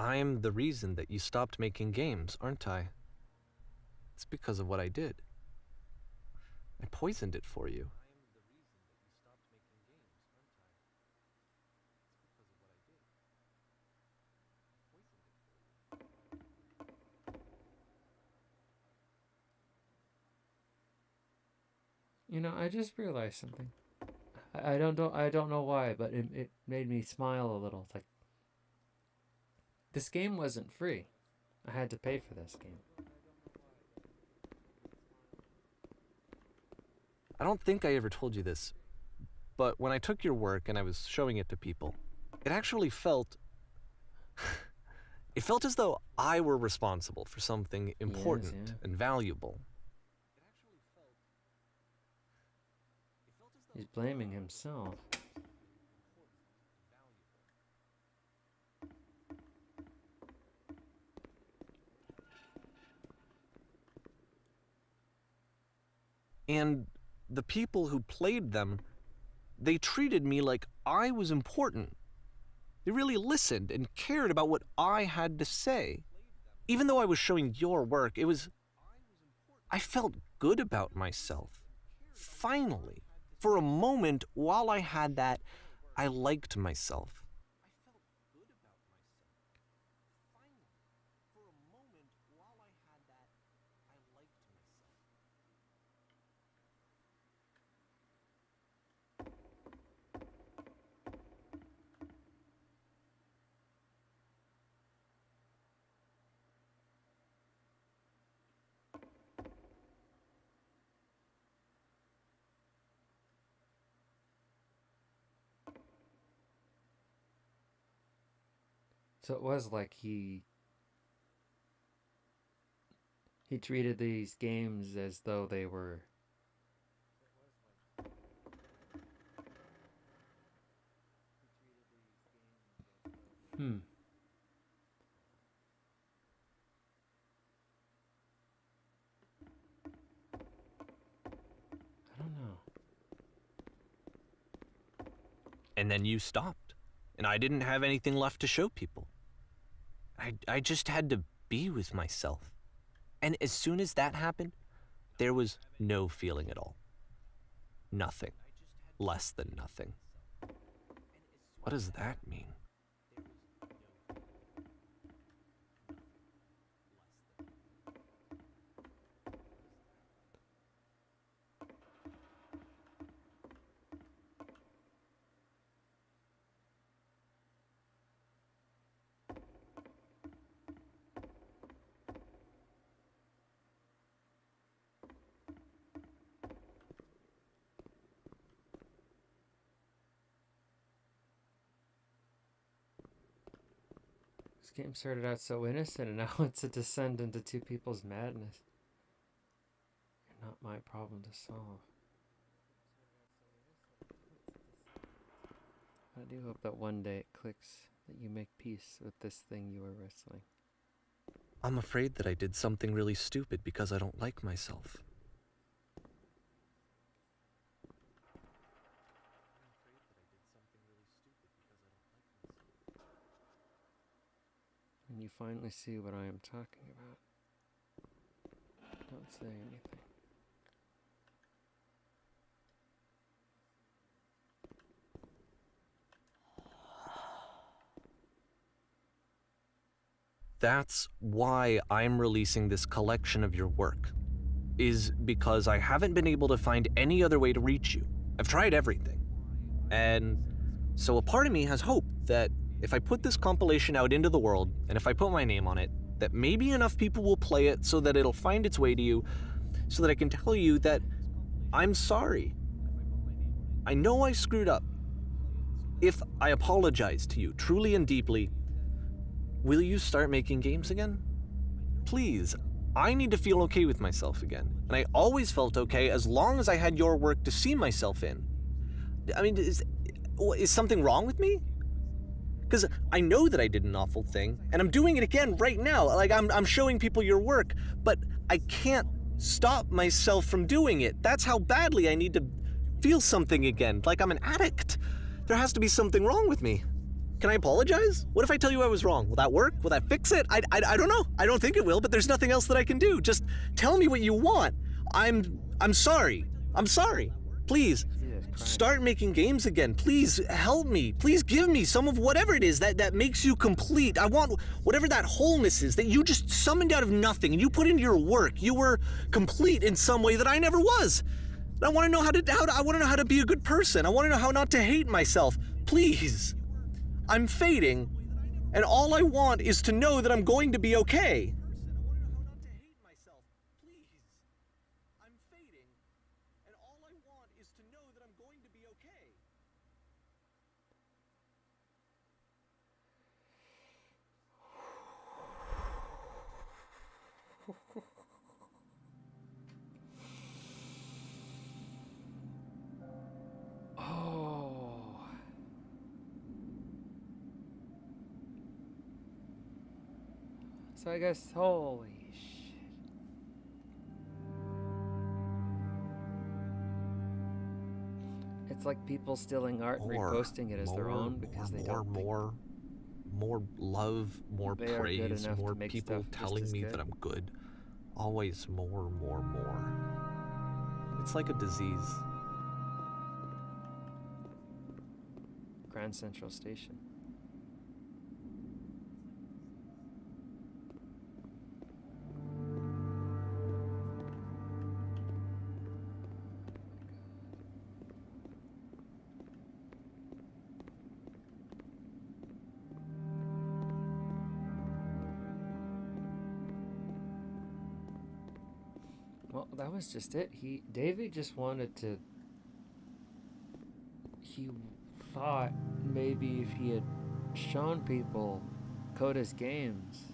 S2: I'm the reason that you stopped making games, aren't I? It's because of what I did. I poisoned it for you.
S1: You know, I just realized something. I don't know why, but it made me smile a little. It's like, this game wasn't free. I had to pay for this game.
S2: I don't think I ever told you this, but when I took your work and I was showing it to people, it actually felt... it felt as though I were responsible for something important
S1: Yes, yeah.
S2: and valuable.
S1: He's blaming himself.
S2: And the people who played them, they treated me like I was important. They really listened and cared about what I had to say. Even though I was showing your work, I felt good about myself. Finally, for a moment, while I had that, I liked myself.
S1: So it was like he treated these games as though they were I don't know.
S2: And then you stopped, and I didn't have anything left to show people. I just had to be with myself. And as soon as that happened, there was no feeling at all. Nothing. Less than nothing. What does that mean?
S1: This game started out so innocent, and now it's a descent into two people's madness. And not my problem to solve. I do hope that one day it clicks, that you make peace with this thing you are wrestling.
S2: I'm afraid that I did something really stupid because I don't like myself.
S1: When you finally see what I am talking about, don't say anything.
S2: That's why I'm releasing this collection of your work, is because I haven't been able to find any other way to reach you. I've tried everything. And so a part of me has hope that if I put this compilation out into the world, and if I put my name on it, that maybe enough people will play it so that it'll find its way to you, so that I can tell you that I'm sorry. I know I screwed up. If I apologize to you truly and deeply, will you start making games again? Please, I need to feel okay with myself again. And I always felt okay as long as I had your work to see myself in. I mean, is something wrong with me? Because I know that I did an awful thing, and I'm doing it again right now. Like, I'm showing people your work, but I can't stop myself from doing it. That's how badly I need to feel something again, like I'm an addict. There has to be something wrong with me. Can I apologize? What if I tell you I was wrong? Will that work? Will that fix it? I don't know. I don't think it will, but there's nothing else that I can do. Just tell me what you want. I'm sorry. I'm sorry. Please,
S1: Jesus Christ.
S2: start making games again. Please help me. Please give me some of whatever it is that makes you complete. I want whatever that wholeness is that you just summoned out of nothing and you put into your work. You were complete in some way that I never was. And I want to know I want to know how to be a good person. I want to know how not to hate myself. Please. I'm fading, and all I want is to know that I'm going to be okay.
S1: So I guess, holy shit. It's like people stealing art and reposting it as their own because they don't think
S2: more love, more
S1: they are good
S2: praise,
S1: enough to
S2: more
S1: make
S2: people
S1: stuff just
S2: telling
S1: as
S2: me
S1: good.
S2: that I'm good. Always more. It's like a disease.
S1: Grand Central Station. Well, that was just it. Davey just wanted to. He thought maybe if he had shown people Coda's games,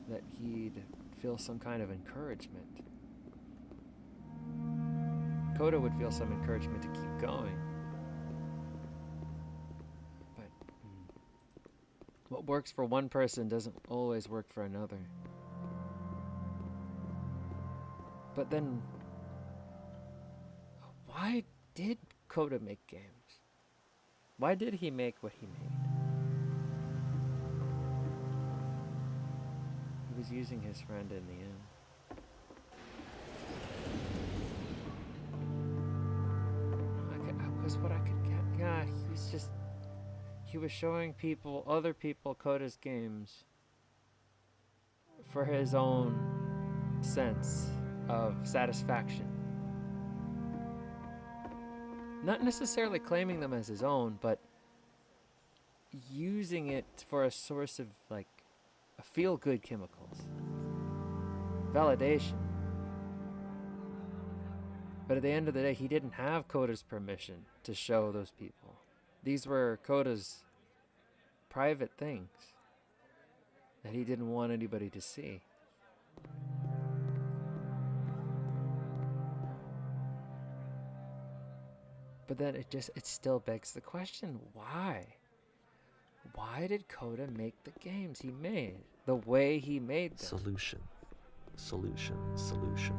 S1: that he'd feel some kind of encouragement. Coda would feel some encouragement to keep going. But what works for one person doesn't always work for another. But then, why did Coda make games? Why did he make what he made? He was using his friend in the end. That was what I could get. Yeah, he was showing other people Coda's games for his own sense of satisfaction. Not necessarily claiming them as his own, but using it for a source of, like, a feel-good chemicals. Validation. But at the end of the day, he didn't have Coda's permission to show those people. These were Coda's private things that he didn't want anybody to see. But then it still begs the question, why? Why did Coda make the games he made the way he made them?
S2: Solution.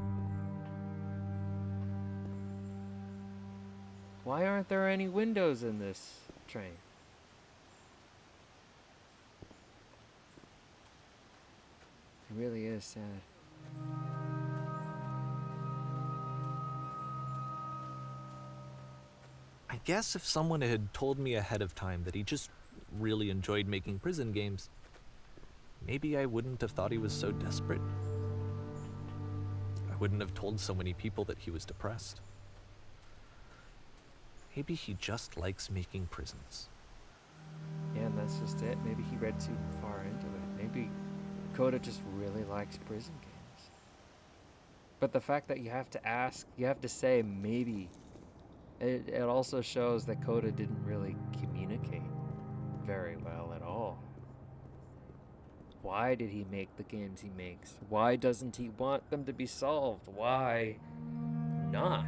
S1: Why aren't there any windows in this train? It really is sad.
S2: I guess if someone had told me ahead of time that he just really enjoyed making prison games, maybe I wouldn't have thought he was so desperate. I wouldn't have told so many people that he was depressed. Maybe he just likes making prisons.
S1: Yeah, and that's just it. Maybe he read too far into it. Maybe Coda just really likes prison games. But the fact that you have to say maybe, it also shows that Coda didn't really communicate very well at all. Why did he make the games he makes? Why doesn't he want them to be solved? Why not?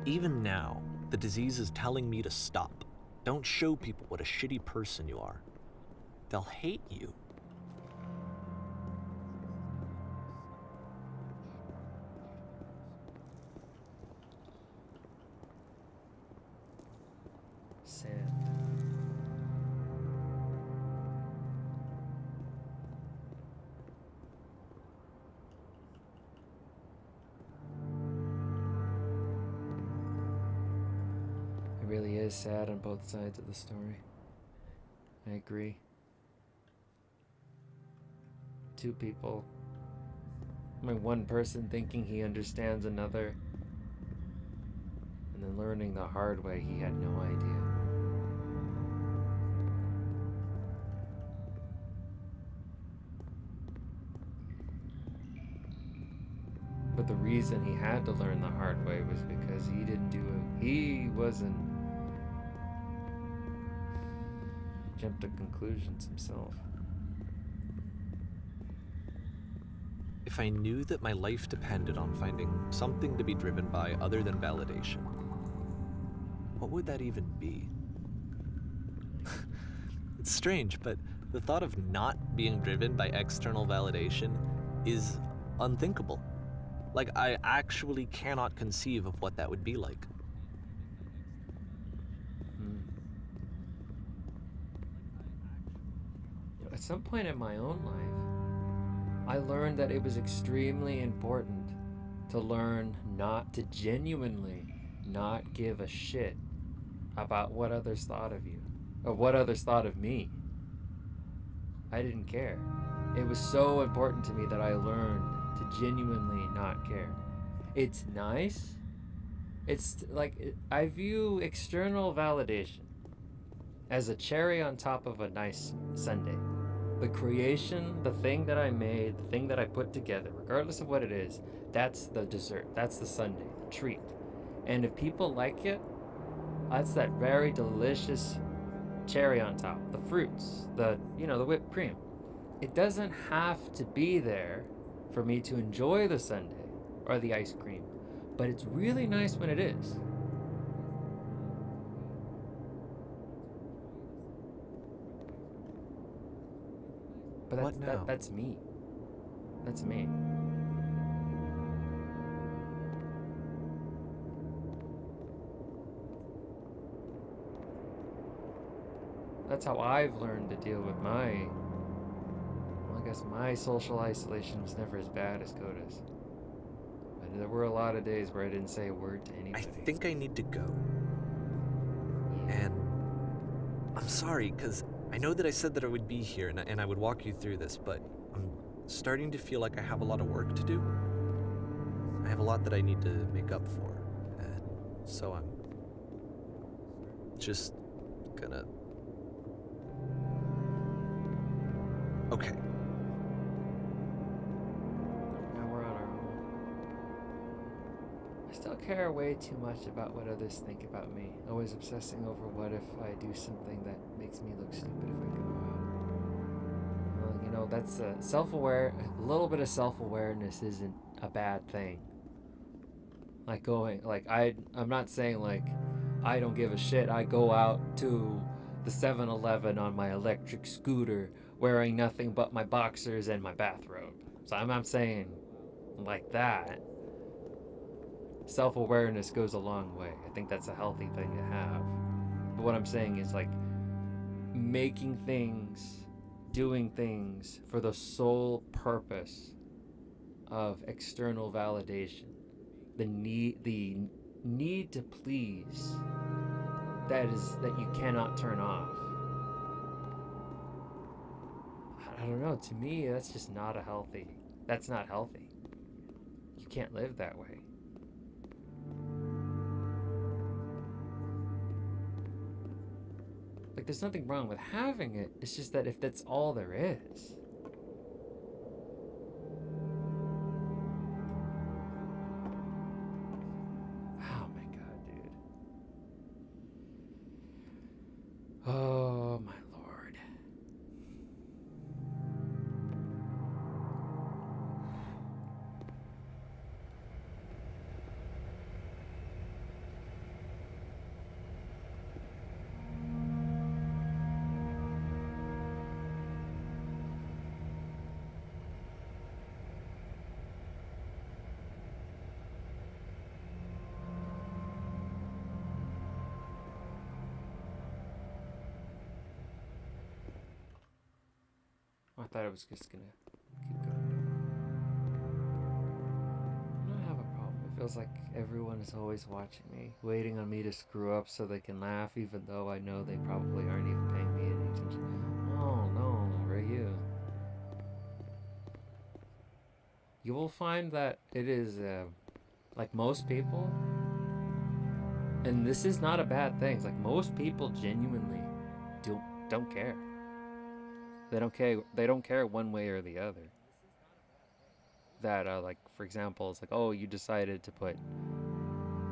S2: Even now, the disease is telling me to stop. Don't show people what a shitty person you are. They'll hate you.
S1: sand. It really is sad on both sides of the story. I agree. Two people. One person thinking he understands another, and then learning the hard way he had no idea. But the reason he had to learn the hard way was because he wasn't jumped to conclusions himself.
S2: If I knew that my life depended on finding something to be driven by other than validation, what would that even be? It's strange, but the thought of not being driven by external validation is unthinkable. Like, I actually cannot conceive of what that would be like.
S1: At some point in my own life, I learned that it was extremely important to learn not to genuinely not give a shit about what others thought of you or what others thought of me. I didn't care. It was so important to me that I learned to genuinely not care. It's nice. It's like, I view external validation as a cherry on top of a nice sundae. The creation, the thing that I made, the thing that I put together, regardless of what it is, that's the dessert. That's the sundae, the treat. And if people like it, that's that very delicious cherry on top. The fruits, the whipped cream. It doesn't have to be there for me to enjoy the sundae or the ice cream, but it's really nice when it is. But
S2: What now?
S1: That's me. That's me. That's how I've learned to deal with my social isolation was never as bad as Coda's. But there were a lot of days where I didn't say a word to
S2: I
S1: anybody.
S2: think I need to go. And I'm sorry, because I know that I said that I would be here and I would walk you through this, but I'm starting to feel like I have a lot of work to do. I have a lot that I need to make up for. And so I'm just gonna... Okay.
S1: Now we're on our own. I still care way too much about what others think about me. Always obsessing over what if I do something that makes me look stupid if I go out. That's self-aware. A little bit of self-awareness isn't a bad thing. I'm not saying like I don't give a shit. I go out to the 7-Eleven on my electric scooter wearing nothing but my boxers and my bathrobe. So I'm not saying like that. Self-awareness goes a long way. I think that's a healthy thing to have. But what I'm saying is like making things, doing things for the sole purpose of external validation. The need to please that you cannot turn off. I don't know, to me that's just not that's not healthy. You can't live that way. Like, there's nothing wrong with having it, it's just that if that's all there is. Oh my god, dude. Oh my lord. I thought I was just gonna keep going. I don't have a problem. It feels like everyone is always watching me, waiting on me to screw up so they can laugh, even though I know they probably aren't even paying me any attention. Oh no, Ryu. You will find that it is, like most people, and this is not a bad thing. It's like most people genuinely don't care. They don't care. They don't care one way or the other. That like for example, it's like, oh, you decided to put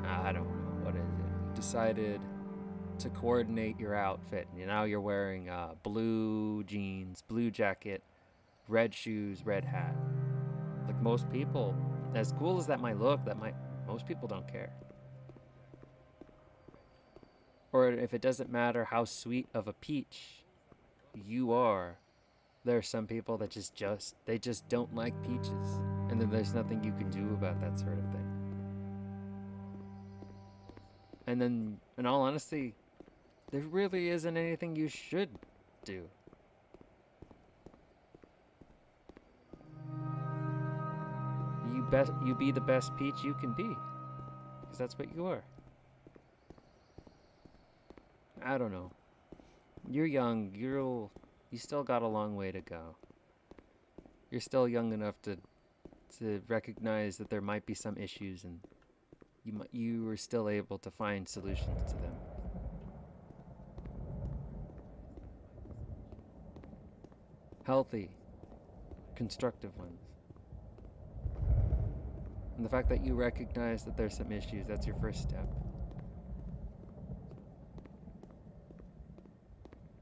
S1: I don't know what is it. You decided to coordinate your outfit. And now you're wearing blue jeans, blue jacket, red shoes, red hat. Like most people, as cool as that might look, most people don't care. Or if it doesn't matter how sweet of a peach you are, there are some people that they just don't like peaches, and then there's nothing you can do about that sort of thing. And then, in all honesty, there really isn't anything you should do. You be the best peach you can be, because that's what you are. I don't know. You're young. You still got a long way to go. You're still young enough to recognize that there might be some issues, and you are still able to find solutions to them. Healthy, constructive ones. And the fact that you recognize that there's some issues, that's your first step.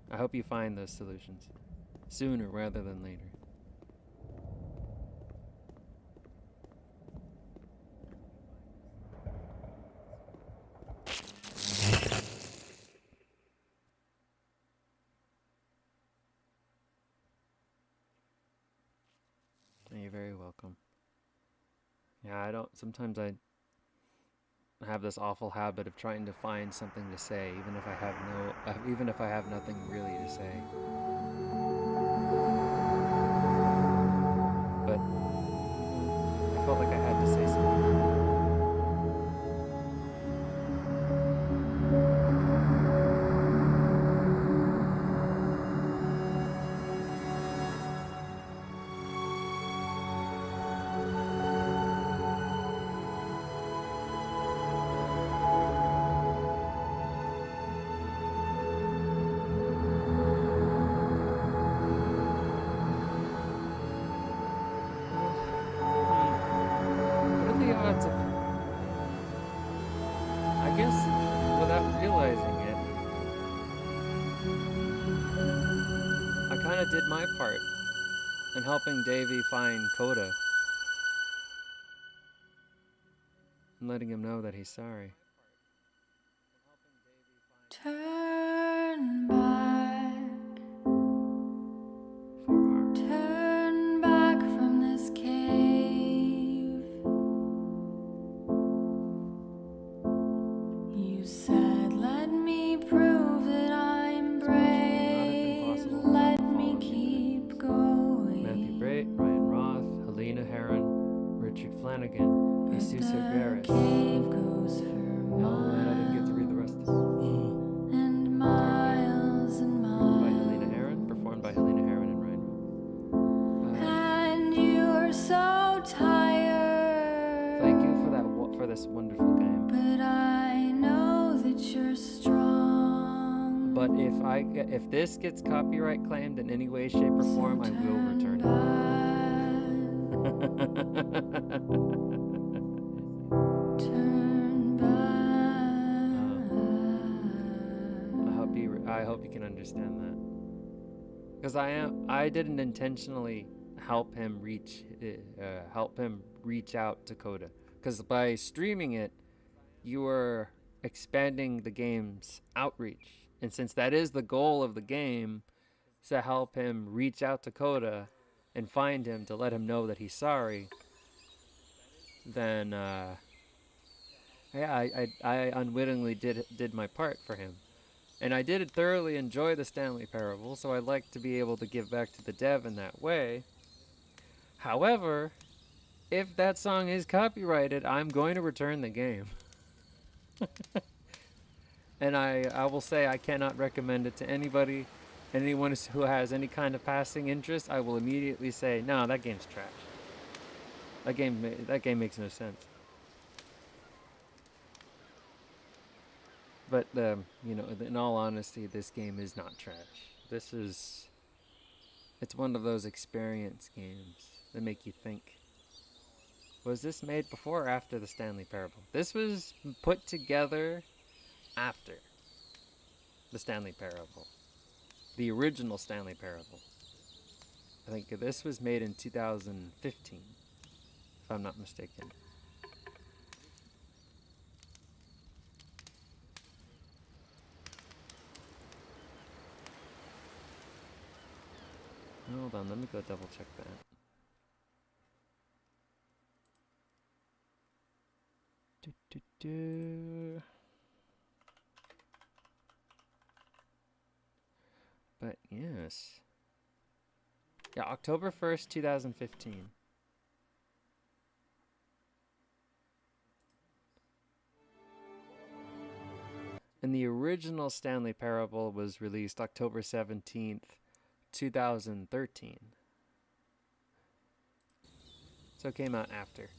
S1: I hope you find those solutions sooner rather than later. You're very welcome. Yeah, sometimes I have this awful habit of trying to find something to say, even if I have nothing really to say. But I felt like I had to say something. I guess without realizing it, I kind of did my part in helping Davey find Coda and letting him know that he's sorry.
S4: Turn back.
S1: For her.
S4: Turn back from this cave. You said, let me prove that I'm brave. Let me keep going.
S1: Matthew Brait, Ryan Roth, Helena Herron, Richard Flanagan, Jesus Garris.
S4: Cave goes for
S1: I didn't get to read the rest of it.
S4: and miles and miles.
S1: By Helena Herron, performed by Helena Herron and Ryan Roth.
S4: And you're so tired.
S1: Thank you for this wonderful game.
S4: But I know that you're strong.
S1: But if this gets copyright claimed in any way, shape, or form, I will return
S4: Turn back.
S1: I hope you can understand that. Because I didn't intentionally help him reach out to Coda. Because by streaming it, you were expanding the game's outreach. And since that is the goal of the game, to help him reach out to Coda and find him to let him know that he's sorry, then I unwittingly did my part for him. And I did thoroughly enjoy the Stanley Parable, so I'd like to be able to give back to the dev in that way. However, if that song is copyrighted, I'm going to return the game. And I will say I cannot recommend it to anybody. Anyone who has any kind of passing interest, I will immediately say, no, that game's trash. That game makes no sense. But in all honesty, this game is not trash. It's one of those experience games that make you think. Was this made before or after the Stanley Parable? This was put together after the Stanley Parable. The original Stanley Parable. I think this was made in 2015, if I'm not mistaken. Hold on, let me go double check that. But yes. Yeah, October 1st, 2015. And the original Stanley Parable was released October 17th, 2013. So it came out after.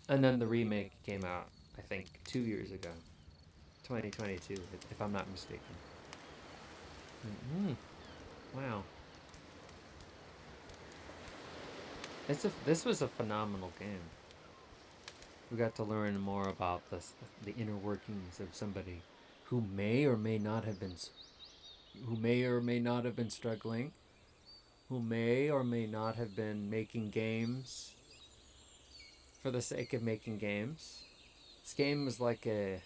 S1: And then the remake came out, I think, 2 years ago. 2022, if I'm not mistaken. Wow. This was a phenomenal game. We got to learn more about the inner workings of somebody who may or may not have been struggling, who may or may not have been making games for the sake of making games. This game was like an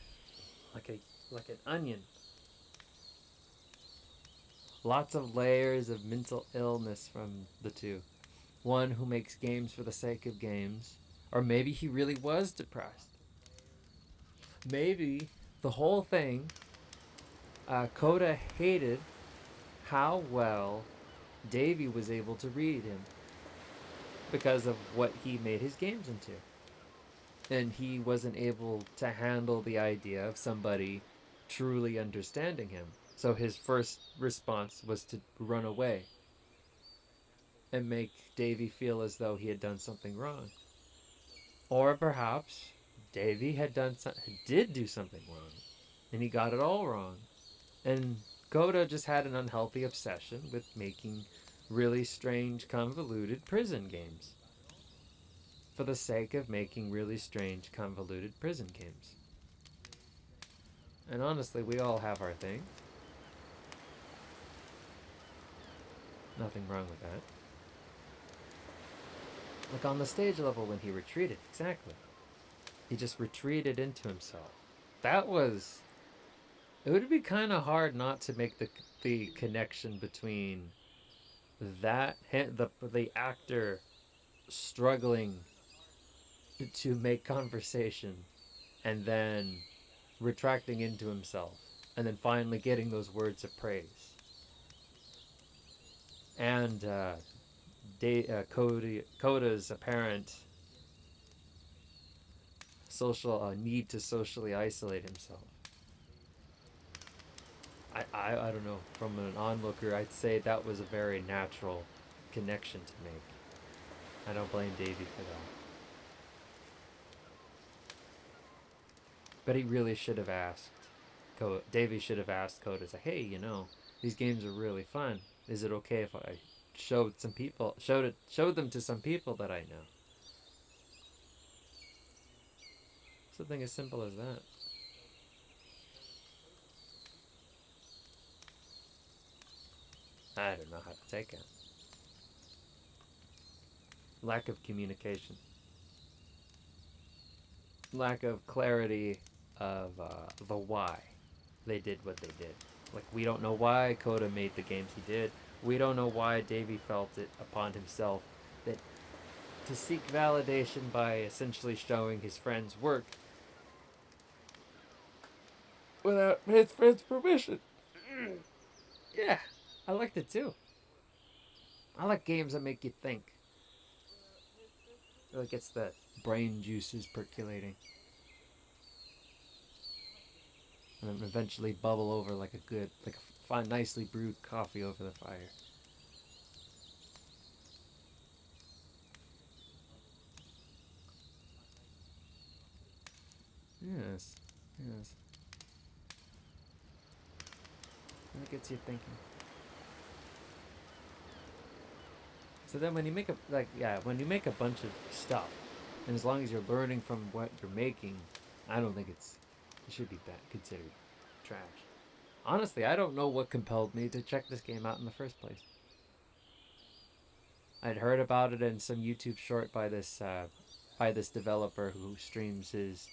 S1: onion. Lots of layers of mental illness from the two. One who makes games for the sake of games, or maybe he really was depressed. Maybe the whole thing, Coda hated how well Davey was able to read him because of what he made his games into. And he wasn't able to handle the idea of somebody truly understanding him. So his first response was to run away and make Davey feel as though he had done something wrong. Or perhaps Davey did do something wrong, and he got it all wrong. And Coda just had an unhealthy obsession with making really strange, convoluted prison games for the sake of making really strange, convoluted prison games. And honestly, we all have our thing. Nothing wrong with that. Like on the stage level when he retreated, exactly. He just retreated into himself. It would be kind of hard not to make the connection between that, the actor struggling to make conversation and then retracting into himself and then finally getting those words of praise. And Coda's apparent need to socially isolate himself. I don't know, from an onlooker, I'd say that was a very natural connection to make. I don't blame Davey for that. But he really should have asked, Davey should have asked Coda, like, hey, these games are really fun. Is it okay if I showed them to some people that I know? Something as simple as that. I don't know how to take it. Lack of communication. Lack of clarity of the why they did what they did. Like, we don't know why Coda made the games he did. We don't know why Davey felt it upon himself that to seek validation by essentially showing his friend's work without his friend's permission. Yeah, I liked it too. I like games that make you think. Really gets the brain juices percolating. And then eventually bubble over like a fine, nicely brewed coffee over the fire. Yes, yes. And it gets you thinking. So then when you make when you make a bunch of stuff, and as long as you're learning from what you're making, I don't think it should be bad, considered trash. Honestly, I don't know what compelled me to check this game out in the first place. I'd heard about it in some YouTube short by this developer who streams his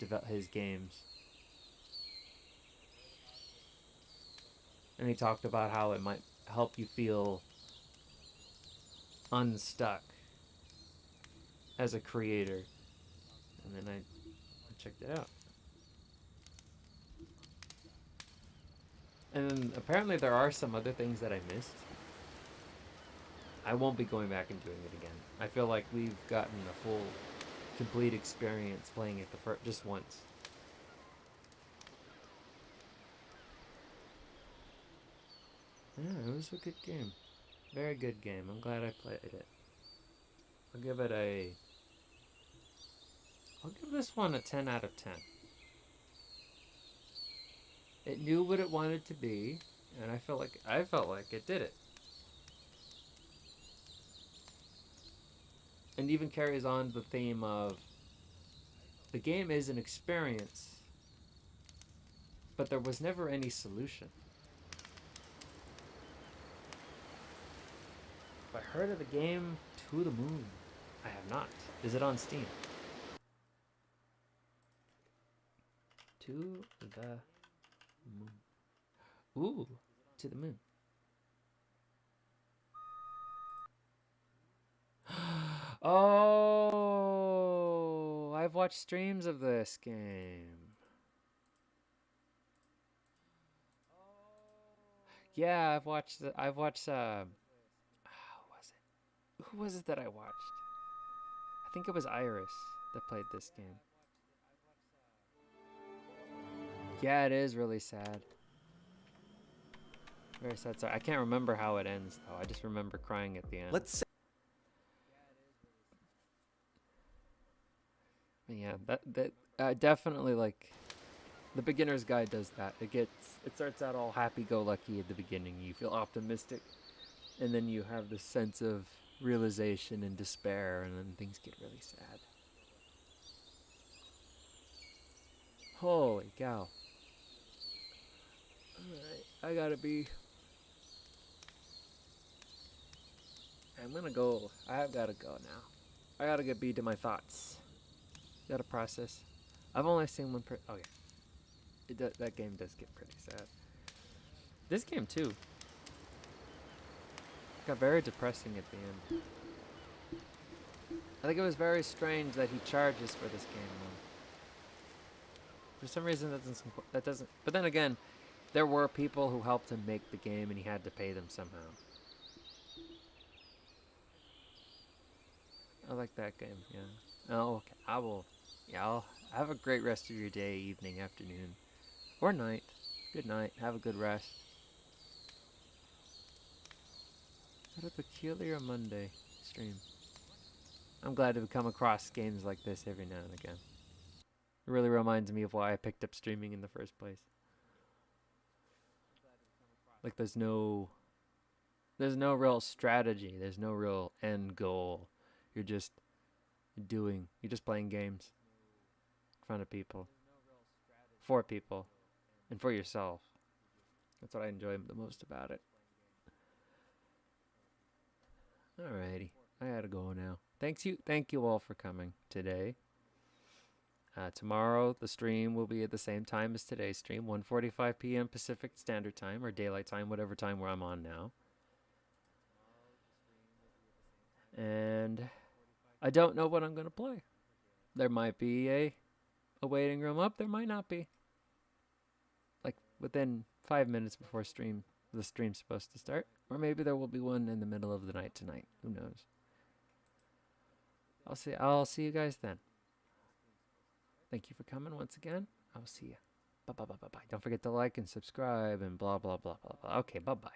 S1: games, and he talked about how it might help you feel unstuck as a creator, and then I checked it out. And then apparently there are some other things that I missed. I won't be going back and doing it again. I feel like we've gotten a full, complete experience playing it just once. Yeah, it was a good game. Very good game. I'm glad I played it. I'll give this one a 10 out of 10. It knew what it wanted to be, and I felt like it did it. And even carries on the theme of the game is an experience, but there was never any solution. Have I heard of the game To the Moon? I have not. Is it on Steam? To the Moon. Ooh, To the Moon. Oh, I've watched streams of this game. Yeah, I've watched. Who was it that I watched? I think it was Iris that played this game. Yeah, it is really sad. Very sad. Sorry, I can't remember how it ends though. I just remember crying at the end.
S2: Let's say
S1: Yeah, that definitely, like, the beginner's guide does that. It starts out all happy-go-lucky at the beginning. You feel optimistic, and then you have this sense of realization and despair, and then things get really sad. Holy cow! Alright, I gotta be. I'm gonna go. I've gotta go now. I gotta get to my thoughts. Gotta process. I've only seen one oh yeah. That game does get pretty sad. This game too. Got very depressing at the end. I think it was very strange that he charges for this game though. For some reason that doesn't but then again, there were people who helped him make the game and he had to pay them somehow. I like that game, yeah. Oh, okay. I'll have a great rest of your day, evening, afternoon, or night. Good night. Have a good rest. What a peculiar Monday stream. I'm glad to come across games like this every now and again. It really reminds me of why I picked up streaming in the first place. Like there's no real strategy. There's no real end goal. You're just playing games in front of people, for people, and for yourself. That's what I enjoy the most about it. Alrighty, I gotta go now. Thank you all for coming today. Tomorrow the stream will be at the same time as today's stream, 1:45 p.m. Pacific Standard Time or Daylight Time, whatever time where I'm on now. And I don't know what I'm gonna play. There might be a waiting room up. There might not be. Like within 5 minutes before the stream's supposed to start. Or maybe there will be one in the middle of the night tonight. Who knows? I'll see you guys then. Thank you for coming once again. I'll see you. Bye bye bye bye bye. Don't forget to like and subscribe and blah blah blah blah blah. Okay, bye bye.